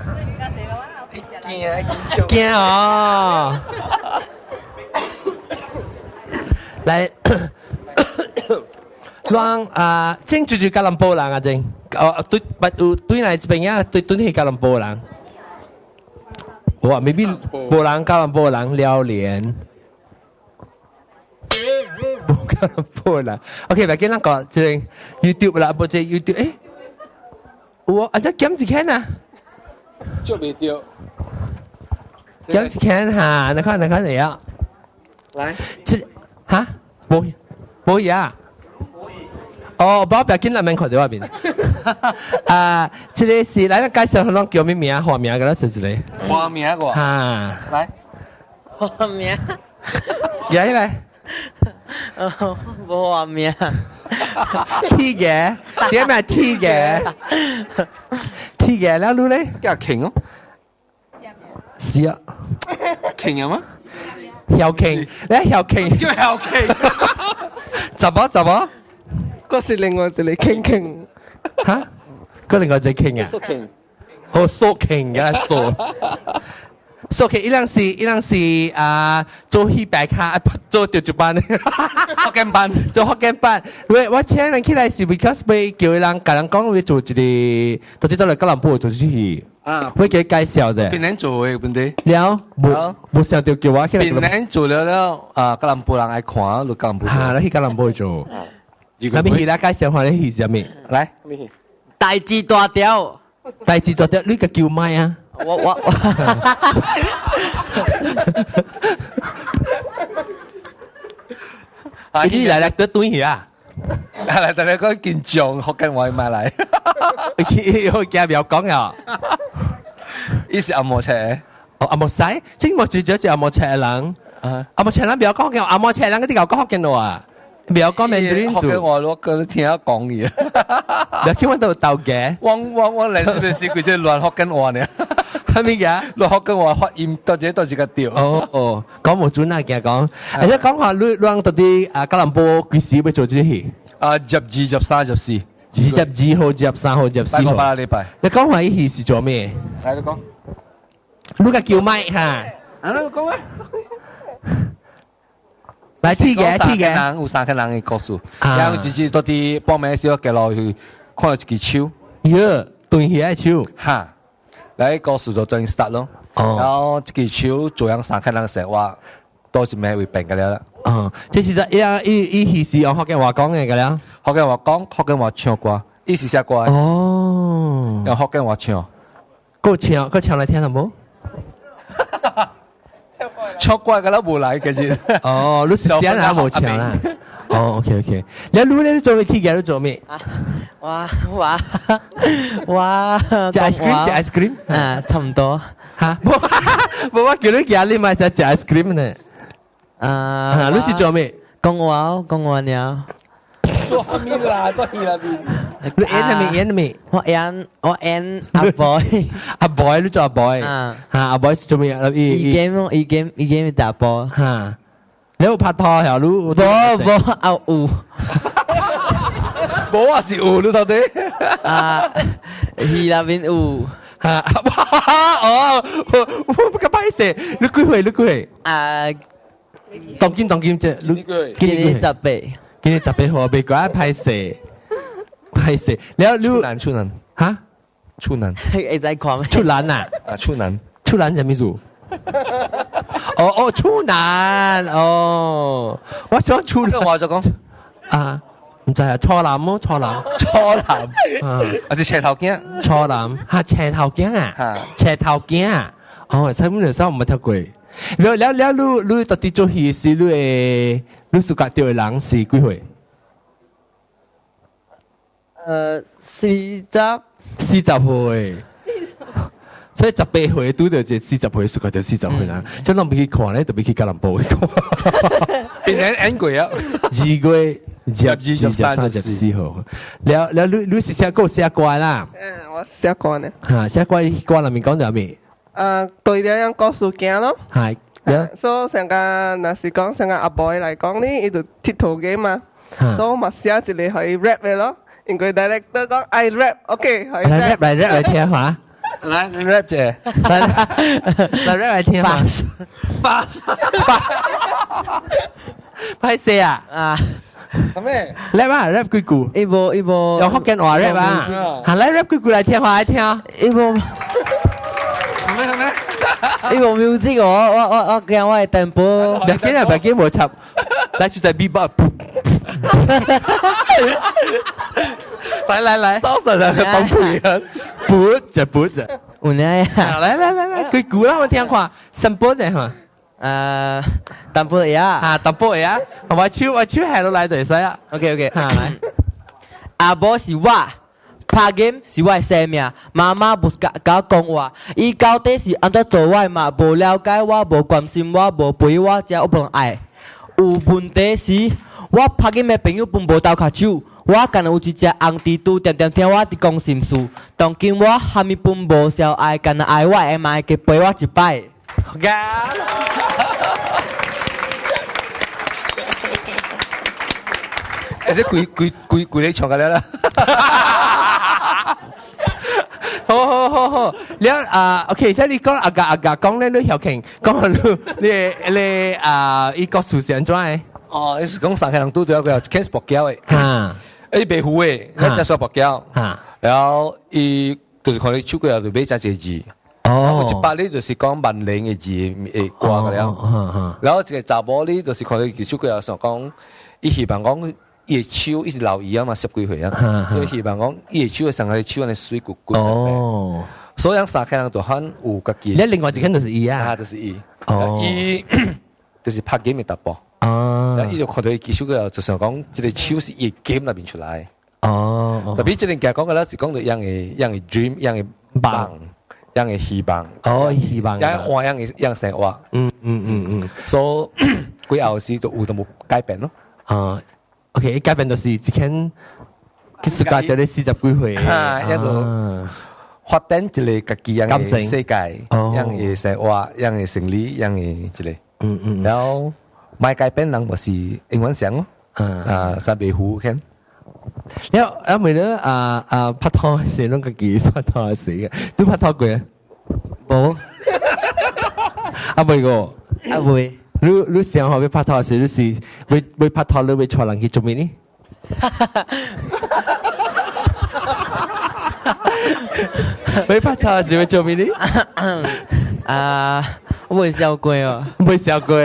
驚哦！嚟，讓正住吉隆坡人啊正，對嚟這邊啊對去吉隆坡人，我話未必波人吉隆坡人聊連。波啦 ，OK， bagi lang ko, jadi YouTube lah, apa je YouTube? Ada game gì khác nè? Chưa bị tiêu. Game gì khác hả? Nó có gì á? Lại. Hả? Bố gì à? Bảo bagi là mình khỏi được bên. Cái này是來介紹佢叫咩名？花名㗎啦，是這個。花名個。嚇。來。花名。嘢嚟。冇話名 T 嘅，點解 T 嘅 ？T 嘅แล้วรู้เลย叫king哦，是啊 ，king 啊嘛，小 king， 你小 king， 叫小 king， 怎麼？嗰是另外一個 king 嚇？嗰另外一個 king 啊？ so king， 哦 so king 嘅 so。So okay，一樣是做戲白卡，做調節班，福建班，做福建班。我請人起來是 because 要叫人甲人講要做一個，到底做嚟吉隆坡做戲。我叫介紹啫。邊年做嘅問題？了，冇想到叫我起來。邊年做了吉隆坡人愛看，就吉隆坡。你去吉隆坡做。那邊戲啦，介紹下你戲是咩？來，大字大條，你個叫咩啊？我你嚟得對嘢啊！嚟但係嗰件象學緊我買嚟，佢今日有講啊，呢是阿莫車，阿莫使，即係最主要阿莫車人，阿莫車人唔要講嘅，阿莫車人嗰啲又講學緊話，唔要講咩語言數，學緊我咯，佢聽我講嘢，你叫我到鬥嘅，我嚟時佢即係亂學緊我呢。係咪嘅？你學緊我發音多謝個調。講冇準啊，嘅講。而且講下你到啲吉隆坡幾時要做這戲？12、13、14。22號、23號、24號。8個禮拜。你講下呢戲是做咩？嚟你講。你個叫麥嚇？你講啊。嚟T嘅。有3個人嘅故事。然後自己到啲報名時候，嘅落去看一支手。對起來手。嚇。嚟告訴就真 start 咯，然後這個手做樣3個人成話，多一名會變嘅啦。即係一戲是用福建話講嘅啦。福建話講，福建話唱歌，意思寫歌。用福建話唱。佢唱嚟聽得冇？唱歌嘅啦冇嚟嘅啫。你時間係冇唱啦。OK。你做咩 T 嘅？你做咩？哇！食 ice cream 差唔多嚇，冇我叫你叫你買食 ice cream 呢？你是做咩？講話了。多咪啦，多咪啦邊？你演咩？我演阿 boy， 阿 boy 你做阿 boy， 阿 boy 是做咩？伊 game 打波嚇。你有拍拖係你？冇有。冇話是有你到底？伊那邊有。個歹勢，你幾歲？當今啫，你今年18。今年18號，未講歹勢。處男嚇？處男。會再看咩？處男啊？處男係咩字？處男我想處男。我就講唔知啊，初男咯，初男，還是斜頭鏡？初男嚇斜頭鏡啊，斜頭鏡啊，差唔多唔係睇過。你到底做戲時，你暑假釣嘅人是幾歲？40歲。所以18歲拄到只40歲，暑假就40歲啦。即係我未去看咧，就未去吉隆坡去看。變成 N 季啊！2月12、13、14號。你是寫歌啦？我寫歌呢。寫歌裏面講到咩？對了樣故事件咯。係。所以成個若是講成個阿 boy 嚟講呢，伊就佚佗嘅嘛。所以我嘛寫一個可以 rap 嘅咯。因為 director 講 I rap，OK， 可以 rap 嚟聽下，來 rap 啫，來 rap 嚟聽下，拍攝啊，咩 rap 啊 rap 句句，一部用福建話 rap 啊，行來 rap 句句嚟聽下，嚟聽，一部。咩？呢部 music 我驚我係 tempo， 別驚啊，別驚冇插，來就在 beat 來，收神啊，幫配啊，撥就撥啊，有呢，來，佢估啦，我聽看，新撥嘅嚇，淡薄嘢啊，淡薄嘢啊，我超下到嚟就使啊 ，OK， 嚇嚟，阿波是我。拍 game 是我的生命，媽媽不甲講話，伊到底是安怎做我嘛？無了解我，無關心我，無陪我，才有份愛。有問題時，我拍 game 的朋友分無鬥卡手，我干有一隻紅蜘蛛，定定聽我佇講心事。當今我還咪分無小愛，干愛我的嘛會陪我一擺。即係攰你唱嘅啦。好，你OK，即係你講阿格講咧，你後傾講你個事情怎誒？哦，你是講上海人拄到一個 cancer 白膠誒，嚇，伊白虎誒，一隻小白膠，嚇，然後伊就是看你手腳就買隻字，哦，一百呢就是講萬零嘅字誒掛嘅了，然後一個查某呢就是看你手腳想講，伊希望講。伊個手伊是老姨啊嘛，10幾歲啊，伊希望講伊個手會上個手安尼水骨骨。哦，所以三個人就很有家己。你另外一個就是伊啊，就是伊。哦，伊就是拍 game 嘅特步。哦，伊就看到伊技術嘅，就想講，即個手是伊 game 那邊出來。哦，特別即個人講嘅咧，是講到樣嘅 dream， 樣嘅夢，樣嘅希望。哦，希望。樣活樣生活。所以佢後時就有都冇改變咯。啊。OK， 改變就是之前其實家到你40幾歲，一個發展一個家己樣嘅世界，樣嘅生活，樣嘅生理，樣嘅一個。然後買改變人就是英文上咯，三倍虎看。然後為咗拍拖時，攏家己拍拖時嘅，你拍拖過？冇。未個？未。你想學要拍拖時，你是會拍拖，你會帶人去做咩呢？會拍拖時會做咩呢？我未試過哦。未試過。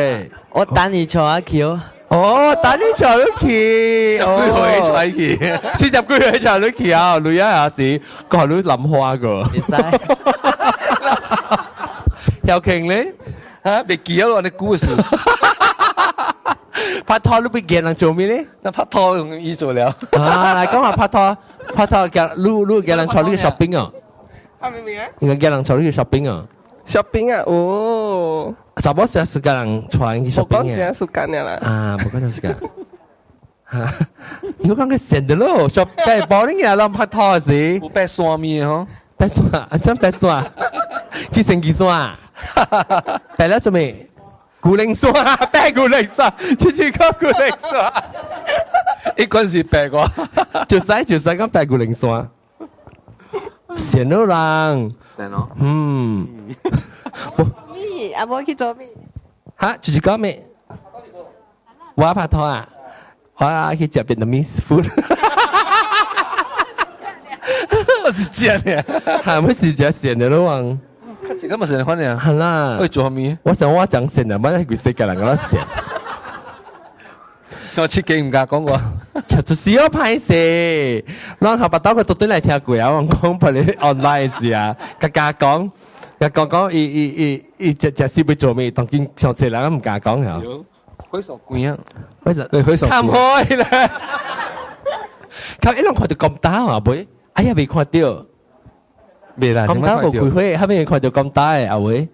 我等你坐下去哦。哦，等你坐下去。40幾歲坐下去，40幾歲坐下去啊！女人有時講你諗花個。有勁咧。嚇，別記咗你估嘅事。拍拖都別見人做咩咧？那拍拖容易做了。嚟講下拍拖嘅，你見人坐呢個 shopping 啊？明啊？你見人坐呢個 shopping 啊 ？shopping 啊，哦。查某時時間人坐呢個 shopping 嘅。冇講時間嘅啦。啊，冇講時間。嚇，如果講嘅閒的咯 ，shopping 保齡嘅，諗拍拖時。有白山面嗬？白山啊，真白山。去成幾山啊？白了做咩？古靈山，白古靈山，次次講古靈山，一關是白個，就使講白古靈山，閒咯人，閒咯，咩？阿婆去做咩？嚇，就是講咩？我拍拖啊，我去食Vietnamese food，我是真嘅，係咪是食鹹的咯？王。這個咪成日翻嚟啊！係啦，去做下面。我想我講先啊，乜係佢世界人講得先。上次記唔敢講過，就是要拍攝。然後把刀佢到底嚟聽過啊，我講俾你 online 事啊，講，伊只事要做咩？當見上次人唔敢講啊。開上貴啊！開上看開啦，看一兩看到咁大啊，妹，哎呀未看到。未啦，咁大冇攰開，後面看到咁大嘅阿妹。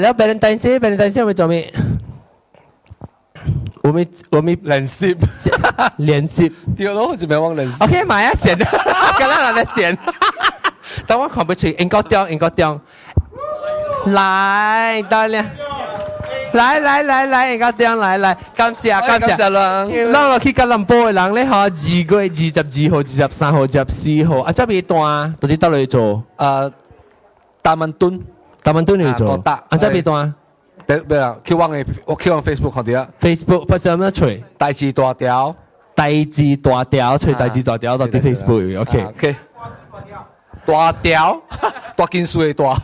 แล้วValentine會做咩？我們練習，對咯，就別忘練習。OK，買一線，跟咱來線。等我看不清，應該中。來，到了。来，而家來，感謝啦！咱落去吉隆坡嘅人咧，嚇2月22號、23號、24號，啊，這邊段到底到嚟做？大文敦嚟做。啊，這邊段？咩啊？去往 Facebook 看啲啊 ？Facebook 不是有咩吹？大字大條，吹大字大條到啲 Facebook，OK。大條，大件水大，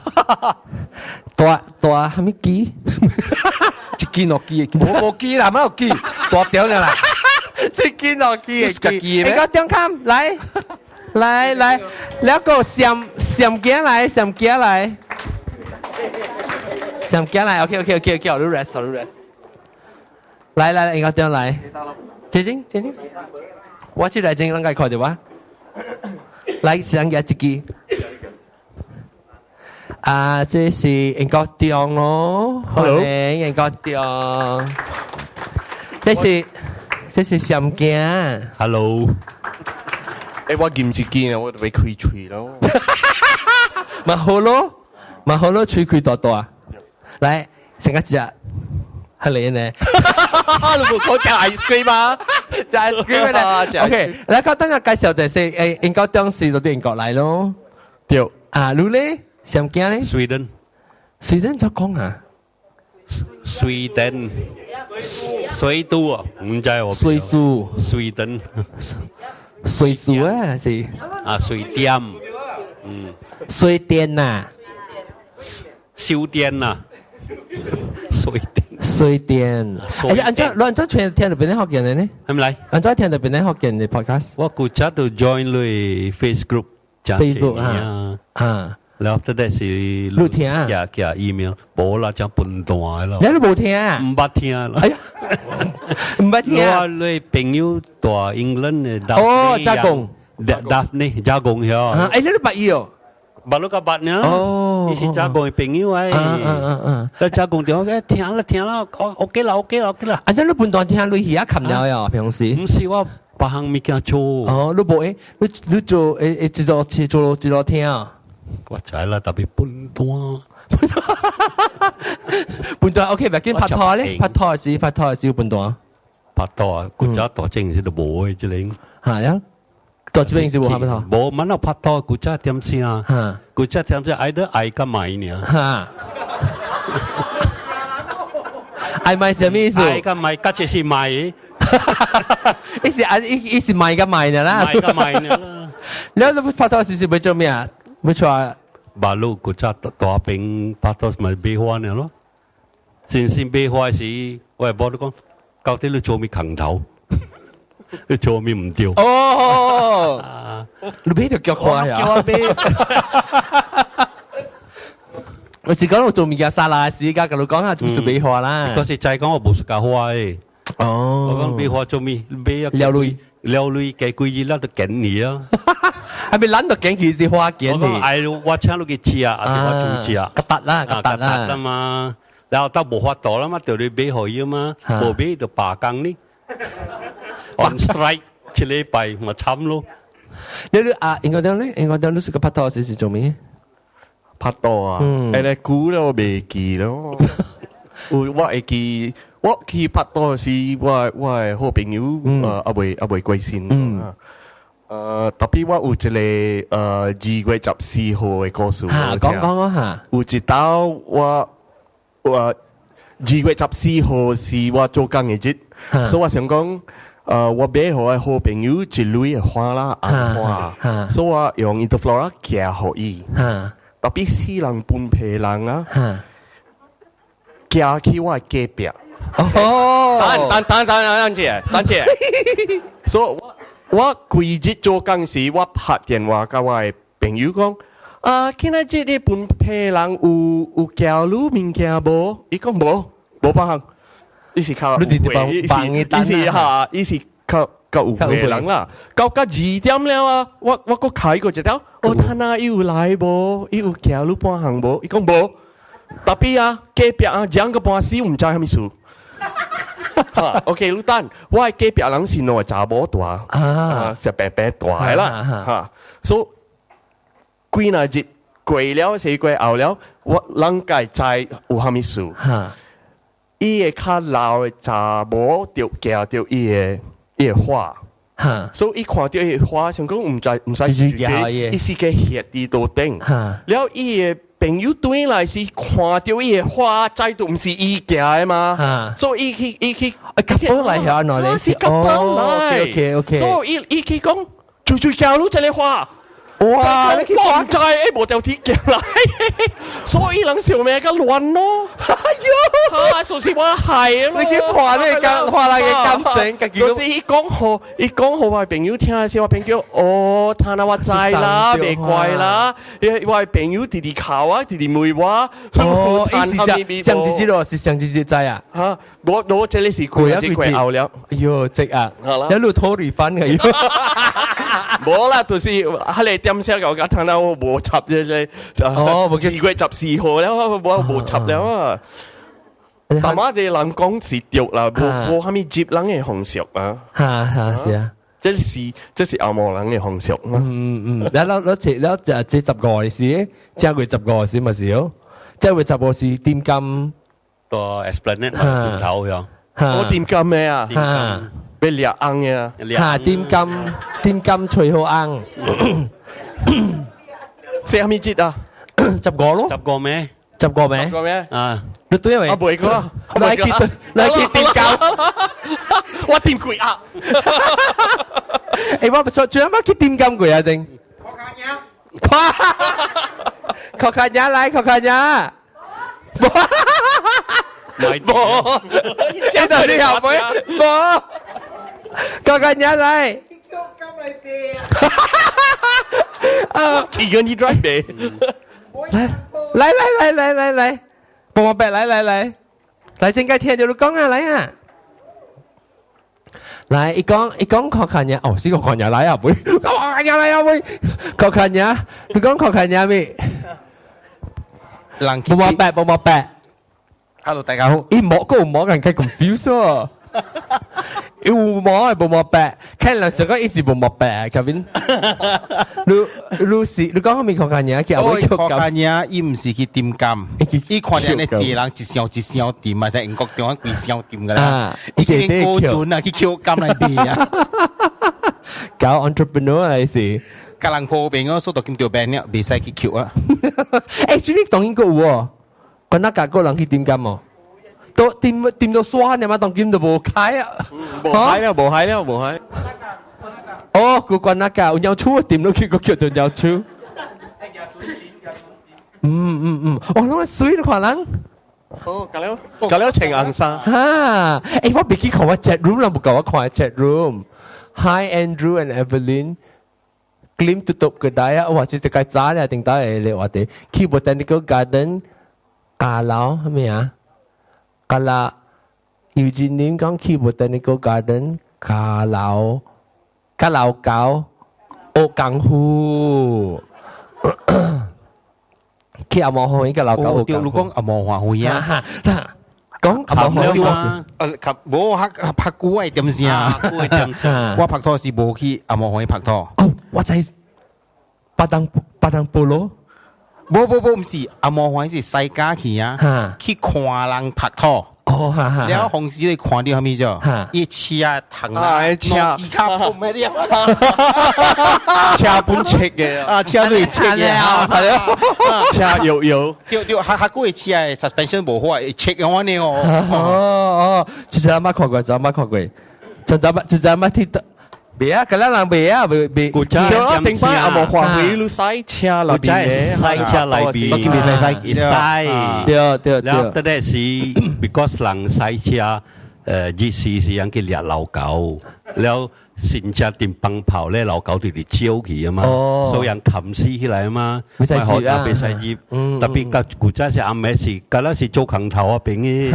大係咪機？一件落機，冇機啦，乜落機？大條啦，一件落機嘅機。你個點看？來，兩個上鏡來，OK，我 rest。來，你個點來？姐，我去來整啷個看到哇？來上嘅一支。啊，這是英國調咯，歡迎英國調。這是上鏡。Hello。我見唔見啊？我哋俾開吹咯。咪好咯，吹大。來，成個隻係你呢？你冇講隻 ice cream 啊？隻 ice cream 咧。OK，你覺得我介紹就係英國當時到啲英國嚟咯。對。啊，你咧？上鏡咧 ？Sweden 就講啊 ？Sweden 水都啊，唔知我。水素 Sweden 水素啊是。啊，水電，水電啊，燒電啊，水電。哎，按照聽到邊啲學人呢？係咪？按照聽到邊啲學人嘅 podcast？我估計都 join 類 Facebook 啊。แล้ว after that 是錄聽啊，寄 email 冇啦，就笨蛋咯。你都冇聽啊？唔捌聽啦。哎呀，唔捌聽。我女朋友在 England 嘅。哦，加工。Daphne 加工係啊。哎，你都捌伊哦？捌咯，個捌呢。哦。伊是加工嘅朋友哎。你加工電話聽啦，OK 啦。啊，你笨蛋聽你而家琴日呀，平時。唔是我把行物件做。哦，你冇誒，你做誒做聽啊？我知啦，特別笨蛋。笨蛋 OK， 咪見拍拖咧？拍拖係笨蛋。拍拖啊，古早多正是都冇嘅之類。係啊，多正是冇拍拖。冇，乜都拍拖，古早點先啊？古早點先，愛得愛個買呢？嚇！愛買什麼意思？愛個買，嗰隻是買。意思買個買呢啦。買個買呢啦。你拍拖時會做咩啊？冇錯啊！馬路古早大餅拍拖咪買花呢咯。先買花時，我係幫你講，到底你做咩行頭？你做咩唔掉？哦，你俾條腳花呀？我是講我做咩嘅沙拉時，而家同你講下做咩買花啦。嗰時就係講我冇食架花誒。哦，我講買花做咩？買一撩淚幾幾日啦都緊你啊！係咪撚到緊佢是花緊你？我請你去吃啊，還是我做吃啊？吉達啦嘛，然後到無法度啦嘛，就你買可以嘛，無買就罷工呢。On strike 一禮拜咪慘咯。你應該點咧？應該點？你是個拍拖時做咩？拍拖啊？誒，估咧我未記咯。我會記，我去拍拖時，我好朋友阿未歸線。特別我有一個2月14號嘅故事。講下。有一道我2月14號是我做工嘅日，所以我想講，我買好嘅好朋友一類嘅花啦，紅花，所以我用 Interflora 寄給伊。特別四人半皮人啊，寄去我嘅隔壁。哦，等姐，所以我規日做工時，我拍電話給我嘅朋友講，今仔日你半皮人有交流物件無？伊講無幫行，伊是靠伊是靠有會人啦。到2點了啊，我個開過一條，他那有來無？伊有交流幫行無？伊講無，特別隔壁講個半死唔知係咩事。OK， 你等，我係隔壁人是我查某大，石白白大啦，所以幾那日過了4個後了，我人家知有蝦米事，伊个较老的查某就夹着伊个花，所以伊看到伊个花，想讲唔使拒绝，伊是个血伫度顶，然后伊个朋友转来是看到伊个花，再都唔是伊夹的嘛，所以伊去夾波嚟下內你是哦 ，OK， 所以伊去講最教路這個花。哇！你我唔知誒，無條鐵夾嚟，所以人笑咩咁亂咯？哎呀，所以我係咯。你去看你個看那個感情，就是伊講好我朋友聽嘅時候，我朋友哦，他那我知啦，袂怪啦，我朋友弟弟靠啊，弟弟妹話，哦，伊是只上幾隻咯，是上幾隻仔啊？嚇，我這裡是貴啊，貴牛了。哎呦，值啊！一路拖累翻嘅。冇啦，就是喺你點聲我講，聽到我冇插啫，哦，2月14號了，我冇插了啊。但係你人講是對啦，冇蝦米接人嘅風俗啊。係啊，這是阿摩人嘅風俗。แล้ว這10個時，這個10個時咪少，這個10個時點金ตัว Esplanade ทุ่งเทาเหรอ我點金咩啊？俾掠硬嘅啊！嚇點金最好硬。食咩節啊？10個咯。10個咩？10個咩？10個咩？啊！你對未？我背過。來去點金？我點佢啊？誒，我最啱去點金佢啊？定？靠近呀！來靠近呀！冇，這度你後悔冇，個個人嚟。一個你 drive 呗。嚟，幫我白嚟，正解聽到你講啊，嚟啊！嚟，一講靠近呀，哦，是個看呀嚟啊，會，靠近呀嚟啊會，靠近呀，你講靠近呀未？幫我白。Hello， 大家好。咦，摸人計 confuse 喎。摸係冇白，看人成個意思冇白，Kevin。你講咩靠近嘢？叫我靠近嘢，伊唔是去點金，伊看人哋借人一箱點啊，在英國地方幾箱點噶啦。伊去高準啊，去靠金嚟邊啊。搞 entrepreneur 嚟是。格人破病嗰，所以咁條病咧，未使去靠啊。誒，最近當然個喎。個那個人去點金哦，都點到酸嘅嘛，當點都冇開啊，冇開了。哦，個那個有出點到佢個叫做有出。我諗係水可能。哦，隔了情硬衫。嚇，誒，我別記講我 chat room 啦，冇講我看 chat room。Hi Andrew and Evelyn。Claim tutup kedai ah, wah cerita kaca ni tinggal lewat deh. Ki Botanical Garden kalau apa ya? Kalau Eugene kan Ki Botanical Garden kalau kau Kang Hu. Ki Amor Hui kalau kau. Dia lu kong Amor Hui ya. 講阿冇啲話，冇拍鼓係點先啊？我拍拖是冇去阿冇可以拍拖。哦，我在巴當波羅，冇唔是阿冇可以是世家去啊，去看人拍拖。哦，然後紅時你看到係咪啫？一車行啊，車二卡鋪咩啲啊？車本切嘅啊，車都係切嘅啊，係啊，車有，掉下個車係 suspension 冇好啊，切嘅我呢我。哦，就阿媽看過，就阿媽聽到。別啊，嗰啲人別啊，別。古仔定翻阿莫話會路塞車裏邊嘅，塞車裏邊，我見你塞。對。แล้วแต่ได้สิ because หลัง塞車24時ยังกินเหลียเหล่าเก่าแล้วสินจะติมปังเผา咧เหล่าเก่าที่เจียวขี่啊嘛，所以人冚死起來嘛，咪學下俾細葉，特別個古仔是阿妹是，嗰陣是做扛頭啊邊嘅，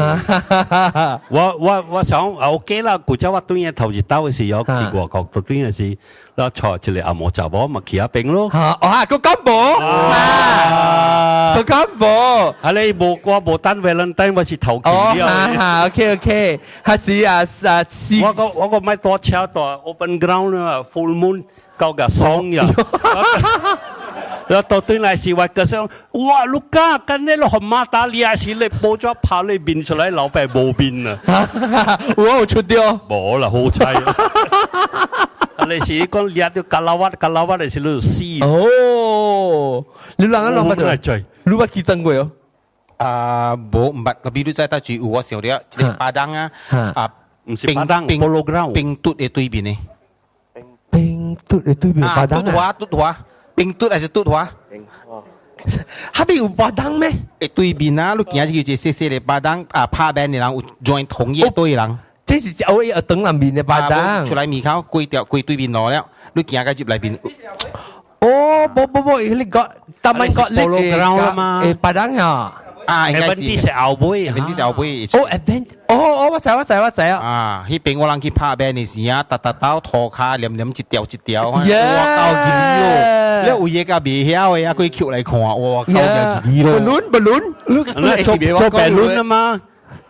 我想 OK 啦，古仔我當然頭一刀嘅時有去外國，當然係แล้ว坐一嚟阿莫就冇咪騎下邊咯。個金寶，個金寶，啊你冇單 Valentine 我是頭期了。OK，係是啊，我個咪多車多 open ground 啊 ，full moon 夠個爽呀。แล้วตัวตัวไหนสิว่าก็เสียว่าลูกก้ากันเนี่ยเราหอมมาตาเลียสิเลยโบจ้าพาเลยบิน出来老ไปโบบินอ่ะ哇出掉冇啦好彩你是講掠到格拉瓦嚟是攞死哦你啷個諗法就你捌記登過哦冇唔捌個比如在搭住有我想了一個巴當啊唔是巴當polo ground 冰嘟嘅對面呢冰嘟嘅對面巴當嘟華冰嘟還是嘟華嗰邊有巴當咩？對面啊，你見住隻細細嘅巴當啊，拍板嘅人有 join 同一隊人。這是只我一等南邊嘅巴當。出來面口跪對面攞了，你見佢入嚟邊。哦，冇，你講，但係講你誒巴當呀。啊，應該是。啲石牛杯，啲石牛杯。哦，event，哦，我知啊。啊，迄邊我人去拍板嘅時啊，打拖卡黏一條。哇，夠勁喲！你有嘢甲未曉嘅啊，佢翹嚟看，哇，夠勁咯。balloon，做 balloon 啊嘛。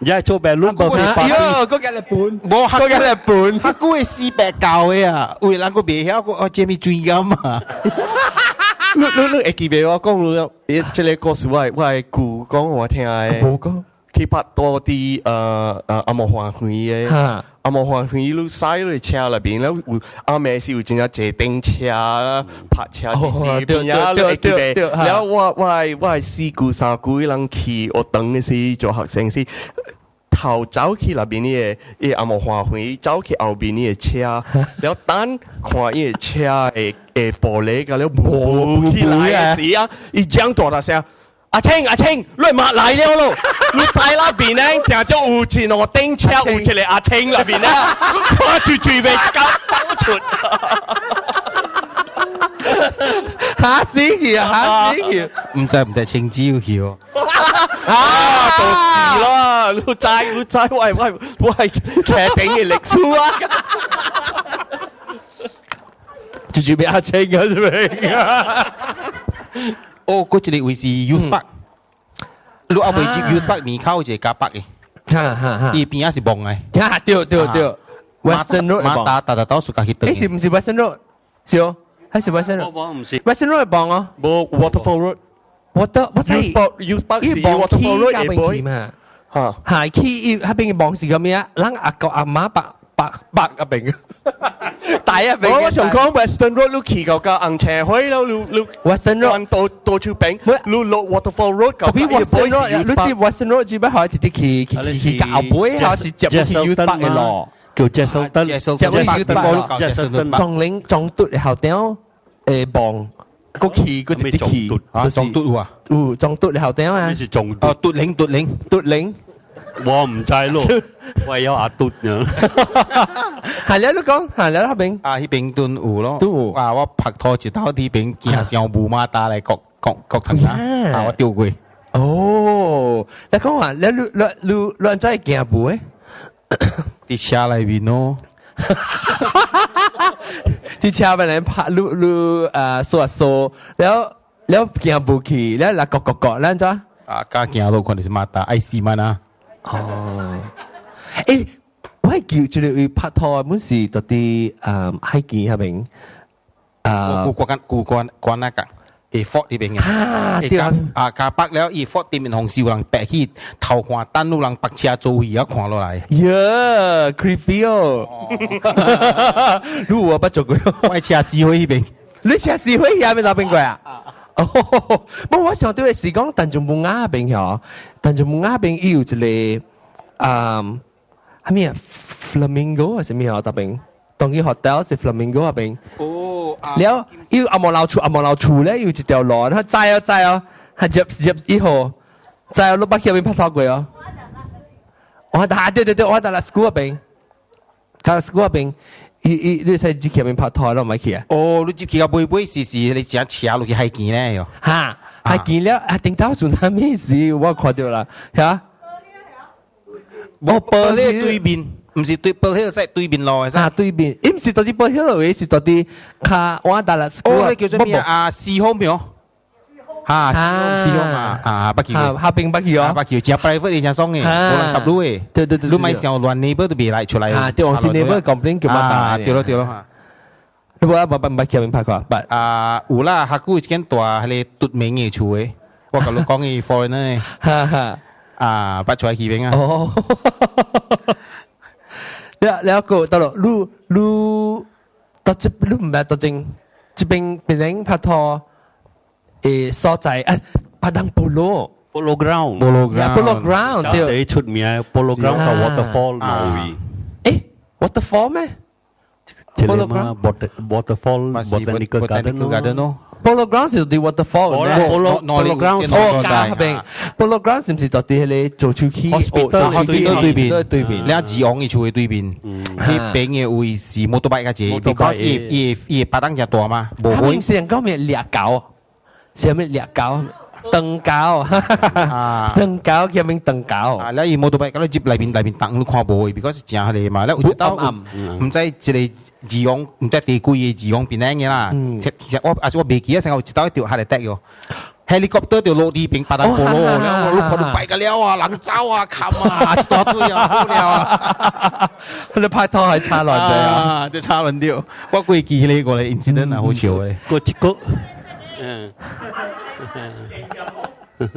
而家做 balloon 個地方，嗰個日本，冇嗰個日本，佢係400教嘅啊，為人個未曉個我這咪專咁啊。你會記唔我講你即個故事，我係故講我聽嘅。冇講，佢拍多啲阿莫華會嘅，阿莫華會你駛喺車裏邊咧，阿妹是有真係坐電車啦，拍車啲邊啊，你會記唔？然後我係4句3句人去，我等嘅時做學生時。頭走去那邊嘅阿莫華會走去後邊嘅車，然後等看呢個車嘅玻璃嘅，然後摸起來嘅時啊，一講大聲，阿青，你乜來了咯？你在那邊咧，聽咗有前我頂車有出嚟阿青那邊咧，我住未走出。嚇死佢！唔知青椒橋。啊，到時啦，你齋，我係劇頂嘅歷史啊！住俾阿青嘅啫咩？哦，嗰一個位是 youth park，你阿未接 youth park 面口就加北嘅，依邊啊是望嘅，對 ，Western Road 馬打數架去對。誒是唔是 Western Road？是哦，還是 Western Road？唔是 Western Road 係望哦，冇 Waterfall Road。我知 youth park 是 Waterfall Road 嘅 boy 嘛，係 key 嗰邊嘅望是咁樣，人阿公阿媽白嗰邊，大一邊。我想講 Western Road 你騎個硬車可以咯，你 Western Road 到處邊，你落 Waterfall Road 嗰邊 Western Road，你知 Western Road 只不過係直接騎舊杯，係是接去 youth park 嘅咯，叫 Jesselton，撞嘟後頂望。個旗嗰啲旗啊，撞嘟啊，撞嘟你後頂啊，是撞嘟，嘟領，我唔知咯，我有阿嘟樣，係你都講，係你嗰邊啊，嗰邊都有咯，都啊，我拍拖一到啲邊見上布馬打嚟各藤啊，我丟過。哦，你講話你亂在行步誒，啲車裏邊咯。啲車俾人拍掃，แล้ว行步去，แล้ว各，แล้วจ้ะ啊，家行到看你是馬達，愛死嘛呐。哦，誒，我係叫住你拍拖，本是到啲喺見下邊，古關那個。Fort 呢邊嘅，加北了，Fort 對面紅少人白起頭看單路人白車做而家看落嚟，creepy 哦，我不做過，我係車試開呢邊，你車試開喺邊度邊個啊？哦，我想對係講但仲冇啱邊嘅，但仲冇啱邊要一個係咩啊 ？Flamingo 還是咩啊？嗰邊當然 hotel 是 Flamingo 嗰邊。แล้ว要阿莫老處咧，要一條路，佢載哦，係入以後載落北橋邊拍拖過哦。我打對，我打啦 school 嗰邊，打 school 嗰邊，你使接橋邊拍拖咯，唔係去啊？哦，你接橋個背時你只車落去海見咧喲。嚇，海見了啊！頂到算係咩事？我看到啦，嚇。我玻璃對面。唔是對玻璃喺對面路嘅，對面，唔是到啲玻璃路，是到啲卡我打啦。哦，你叫做咩啊？4號廟，嚇4號北橋，下邊北橋，北橋只 private 你先送嘅，冇人插路嘅。對，你咪上亂呢，不都別嚟出嚟。對，我是呢，不講邊叫乜嘢？對咯。你冇叫人拍過，有啦，下古一間大係嘟名嘅厝誒，我甲你講嘅 foreigner 呢，不出來去邊啊？哦，了個到咯，你到這你唔係到正這邊拍拖誒所在拍檔Polo ground， 對，出名 Polo ground กับ waterfall 挪威。waterfall 咩？Polo ground waterfall botanical garden 咯。Polo ground 是啲 waterfall。Polo ground 加邊 Polo ground 是唔是就啲你做手機？對邊，你自昂嘅厝嘅對邊，迄邊嘅位是motorbike嘅啫 ，because 伊拍檔只大嘛，無會。是人講咩獵狗？是咩獵狗？登狗，登狗叫咩登狗？แล้ว伊 motorbike 嗰啲接裏邊等你看無，because 正係你嘛，แล้ว有一道唔知一個自昂，唔知地貴嘅自昂邊樣嘅啦。其實我未記得成個有一道條下嚟得嘅，helicopter 條落地邊拍檔過咯，แล้ว你看到擺個了啊，人走啊，冚啊，一大堆啊，好了啊，你拍拖係差亂咗啊，即係差亂掉。我記起呢個咧 incident 係好笑嘅，個。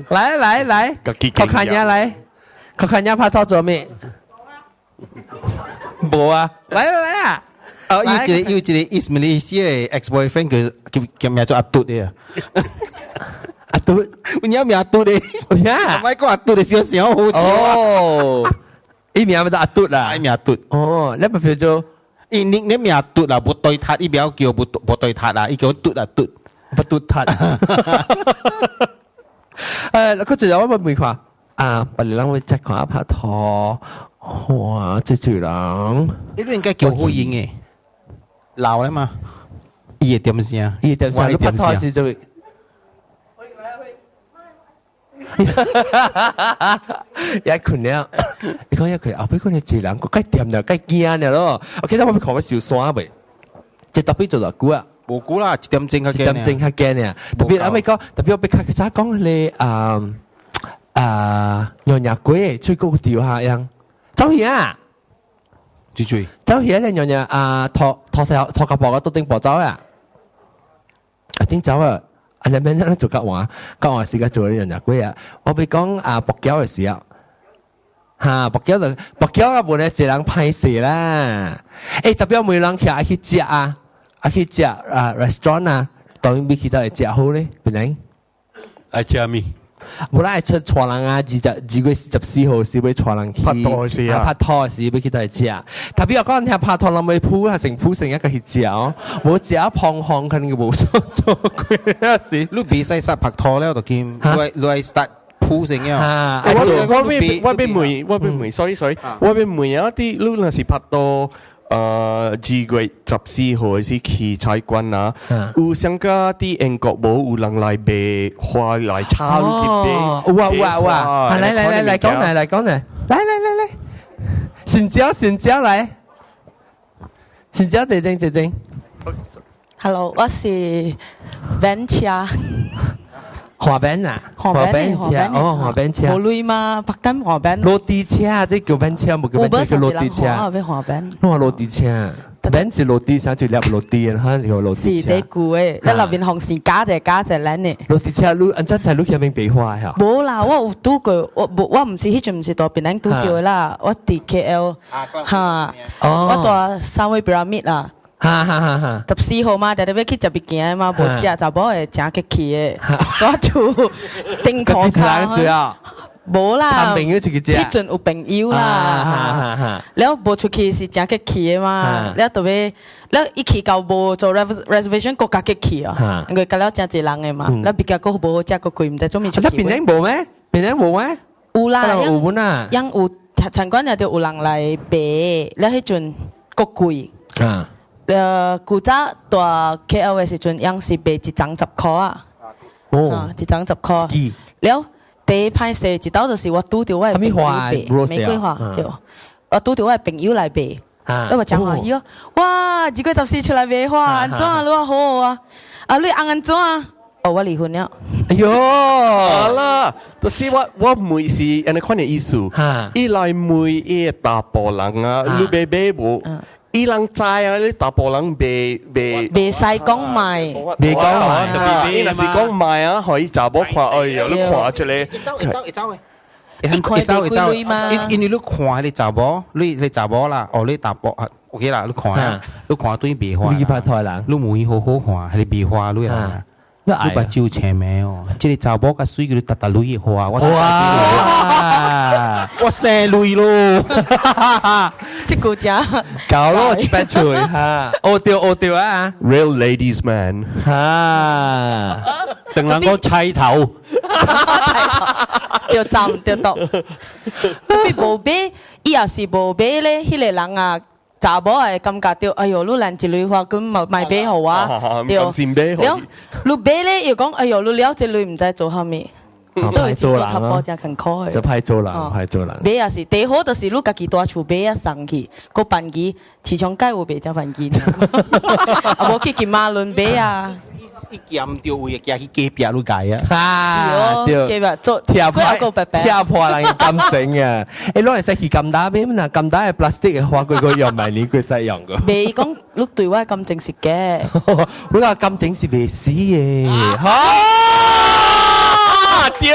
來，我看下嚟，我看下拍拖做咩？冇啊，來啊！有一個 East Malaysia 嘅 ex-boyfriend 叫名做阿嘟嘅，阿嘟，我有名阿嘟嘅，唔係講阿嘟嘅小小好笑。哦，伊名咪就阿嘟啦，伊名阿嘟。哦，你咪叫做伊你名阿嘟啦，冇對塔，伊唔要叫冇對塔啦，伊叫嘟啊嘟。不嘟塔，佢仲有一個美話不你諗會即係拍拖，哇，即係人，呢啲應該叫好型嘅，老啦嘛，伊點先？伊點先？你拍拖時就會，一群了，你講一群，後邊嗰啲自人，個雞掂就雞驚嘅咯，我記得我咪講乜小山未，即係特別做咗股啊。無估啦，一點鐘較驚，一點鐘較驚呢。特別我咪講，特別我俾佢咋講你羊肉粿最高調下樣，走去啊，最，走去咧羊肉拖個薄個都頂薄走啊，頂走啊，你咩咧做講話時間做羊肉粿啊，我俾講薄餃嘅時候。薄餃啊，本來一人派食啦，特別每人徛去食啊。去食restaurant 啊，當然比其他嚟食好咧，邊嚟？愛食咩？無啦，出帶人啊，2月14號是要帶人去拍拖時啊，拍拖時要去到嚟食。特別我講聽拍拖，諗咪鋪係成一個去食哦，冇食胖肯定冇所做嘅事。你比賽實拍拖咧，就見你 start 鋪成樣。我俾梅 sorry， 我俾梅有一啲你那時拍拖。2月14號是去彩軍啊，有上加啲英國冇有人來賣花來炒嘅哇，嚟講嚟，先椒嚟，先椒姐姐。Hello， 我是 Van 車。滑板啊，滑板車，滑板車。冇鐳嘛，拍緊滑板。落地車，即叫板車，冇叫板車，叫落地車。我俾滑板。我話落地車，板是落地車，就入落地啊，嚇條落地車。是地故誒，你入邊紅線加隻靚嘅。落地車，你安怎在你入邊比花呀？冇啦，我有拄過，我唔是迄陣唔是到邊撚拄叫啦，我喺 KL 嚇，我到三位 pyramid 啊。14號嘛，但係要去食別件嘛，無食就無會正客氣嘅，我就訂課餐。無啦，迄陣有朋友啦，แล้ว無出去是正客氣嘅嘛，แล้ว特別，แล้ว一去到無做 reservation 國家客氣啊，因為咁了真濟人嘅嘛，แล้ว別個個無食個貴唔得，做咩出去？邊頂無咩？邊頂無咩？有啦，有本啊，因有餐館又有人來賣，แล้ว迄陣個貴。古早大 KL 嘅時陣，樣是賣一張10塊啊，一張10塊。了第一派食一道就是我拄到我嘅朋友賣，玫瑰花對，我拄到我嘅朋友來賣，我咪講話喲，哇，2月14出來賣花，安怎啊？你話好好啊？啊，你安怎啊？哦，我離婚了。哎呦，好啦，就是我妹是安尼款嘅意思，伊來妹伊大波人啊，你買無？伊人知啊，你大波人未使講賣，未講賣，伊若是講賣啊，可以查某看，哎呀，你看出嚟。因為你看你查某，你查某啦，哦你大波，OK 啦，你看啊，你看對白花，你拍台人，你梅好好看，係白花你啊。你把照前面哦，即係查某嘅水叫你特女嘅花，我生女咯，即個只搞咯，一班吹嚇，學掉啊 ，Real ladies man 嚇，定能夠砌頭，掉針掉毒，特別無俾，伊若是無俾咧，迄個人啊。查某係感覺到，哎呦，你爛一類話咁咪買俾好啊，對，了，你俾咧又講，哎呦，你了這類唔知做蝦米，所以做人咯，就派做人，派做人。俾也是，第好就是你家己大厝俾啊上去，個飯機市場街有賣隻飯機，啊無去金馬倫俾啊。一劍掉位，夾去街邊路界啊！啊，對，街邊做跳破人嘅感情啊！誒，攞嚟食去咁大邊啊？咁大嘅 plastic 嘅話，佢用埋你佢使用嘅。未講，你對我感情是嘅。你話感情是未死嘅，屌！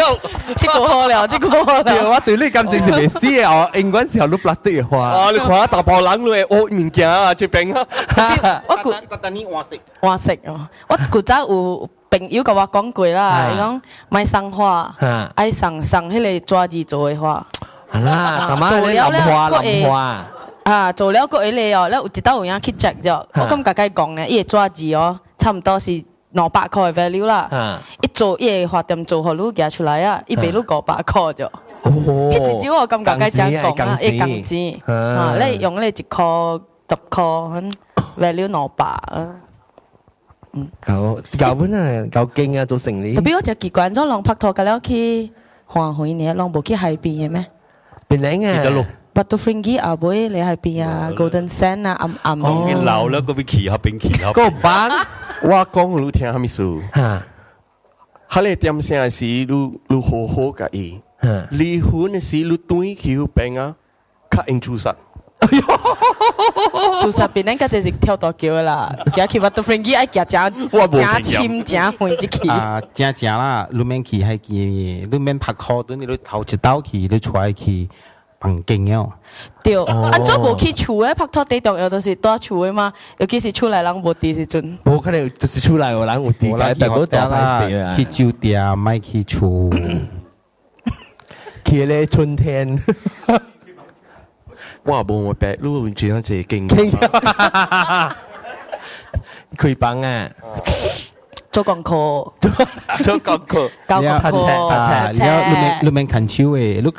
這個好了，這個好了。對，我對你感情是未死嘅，我永遠時候都 plastic 嘅話。哦，你看大波人你係惡物件啊，這邊啊！我覺你換食哦，我古早有朋友甲我講過啦，伊講買送花，愛送迄個紙字做嘅花。啦，咁啊，淋花。啊，做了個迄個哦，咧有一道有影去 check 咗，我感覺佢講咧，伊個紙字哦，差唔多是200塊嘅 value 啦。一做伊個花店做好，你寄出來啊，一俾你500塊咗。迄一招我感覺佢真講啊，一鋼紙，啊，你用你1塊10塊，value 200啊。夠本啊，夠勁啊，做生意。特別我就習慣咗，人拍拖，咁了去花園呢，人冇去海邊嘅咩？邊靚啊！Batu Fringi 啊，妹，你喺邊啊 ？Golden Sand 啊，暗。講老了，嗰邊騎下邊騎下。個班，我講你聽下咪數。嚇，佢哋點聲是你好好嘅伊。離婚嘅時你對佢病啊，較應注實。注實邊咧，嗰隻是跳大橋啦，而去 Batu Fringi 愛夾正深正遠一去。啊，正啦，你免去係嘅，你免拍拖，你頭一刀去，你出來去。bằng kinh nhau. 對，按做無去厝誒拍拖最重要就是住厝誒嘛，尤其是出來人無地時陣。無可能就是出來有人有地，但係大歹勢啊。去酒店，唔係去厝。去咧春天。我無白路轉咗這經。開房啊！做功課，做功課，交功課，你免看手誒，你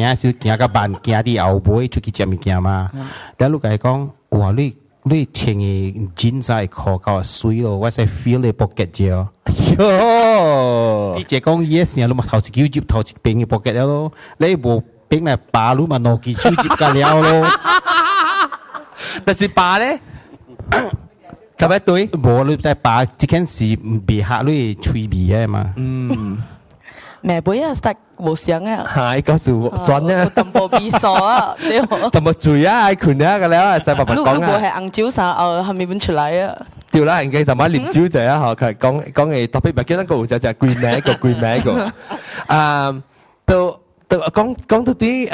行時行個慢，行啲後尾出去食物件嘛。然後你講講，哇！你穿嘅真在褲夠水咯，我使 feel 你 pocket 啫。喲！你只講嘢時，你咪頭一腳接頭一邊嘅 pocket 咯，你無邊嚟把你咪攞幾手接個了咯。但是把咧。特別對，無你在把這件事別下你吹味嘅嘛。嗯，咩杯啊？實冇想啊。係嗰時轉啊，淡薄味素啊，對。淡薄醉啊，愛困啊，個了，細白白講啊。如果係紅酒啥，係咪揾出來啊？對啦，人家就買啉酒者啊，嗬，佢講嘅特別唔記得個就 green man 個，都講到啲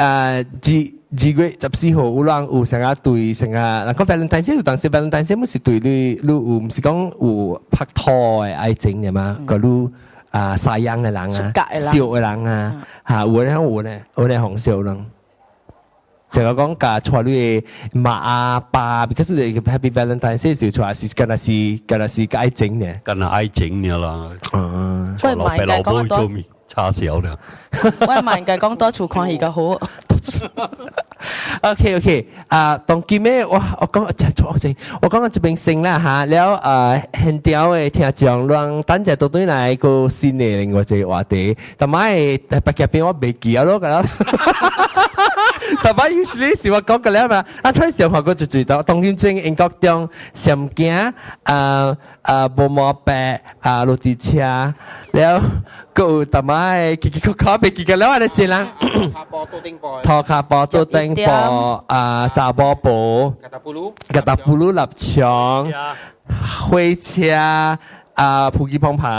2月14號有人有成日對成日，嗱講 Valentine 有當時 Valentine 唔是對你有唔是講有拍拖嘅愛情嘅嘛，個你曬陽嘅人啊，笑嘅人啊，嚇有咧紅笑人，成日講嫁錯你媽啊爸 ，because 你 Happy Valentine 時出來是梗係是愛情嘅，梗係愛情嘅啦，老爸老母做咩？差少啦，我問人講多處看戲個好。OK， 當今咩？我講緊這邊先啦嚇，了現條嘅聽眾，讓等陣到對嚟個新嘅另外一個話題，同埋白夾邊我未記啊咯，咁特別 usually 是我講嘅咧嘛，啊睇時候學過就知道，當然正英國中上鏡無毛白落地車，แล้วก็ทำไมกิๆเขาไปกิกันแล้วอะไรเจริญทอคาปอตัวเต็งปอจ่าบอโปกระตับปูรูหลับช่องห้วยเชียผู้กีพองผา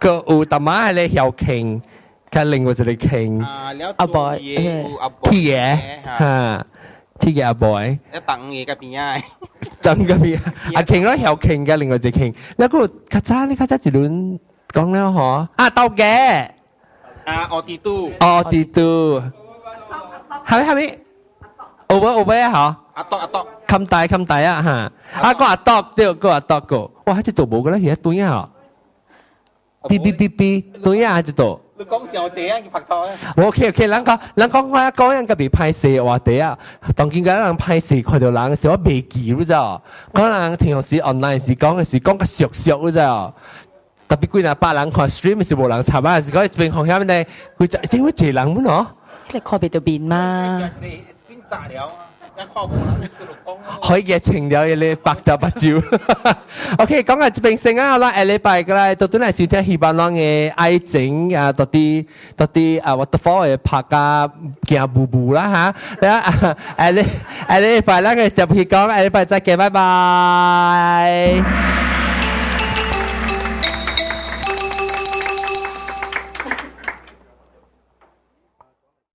ก็ทำไมอะไรเหี่ยวเข่งกันลิงว่าจะได้เข่งบอยที่แย่ที่แกบอยแล้วตังเงี้ยกับพี่ย่าตังกับพี่เข่งแล้วเหี่ยวเข่งกันลิงว่าจะเข่งแล้วก็ข้าจ้านี่ข้าจ้าจะลุ้น講แล้วหรอเตาแกออตีตู้係咪over เหรอคำตายฮะก็ตอกเดียวก็ตอกก็哇喺只度冇㗎啦而家對呀嗶對呀喺只度你講小姐啊，佢拍拖咧。OK，人講我講人個別拍攝話題啊，當見嗰人拍攝看到人嘅時候，我未記咗咋，嗰人聽時 online 時講嘅時講個熟咗咋，特別幾廿百人看 stream 是冇人參啊，是講一邊行下面咧，佢就整會謝人乜喏？你看別到變嘛？可以嘅情了，你白就白照。OK， 講下平時啊，啦，禮拜嘅啦，到底係小聽希望啷嘅愛情啊，到啲waterfall 嘅拍啊，行步步啦嚇。แล้ว禮拜啷嘅就去講，禮拜再見，拜拜。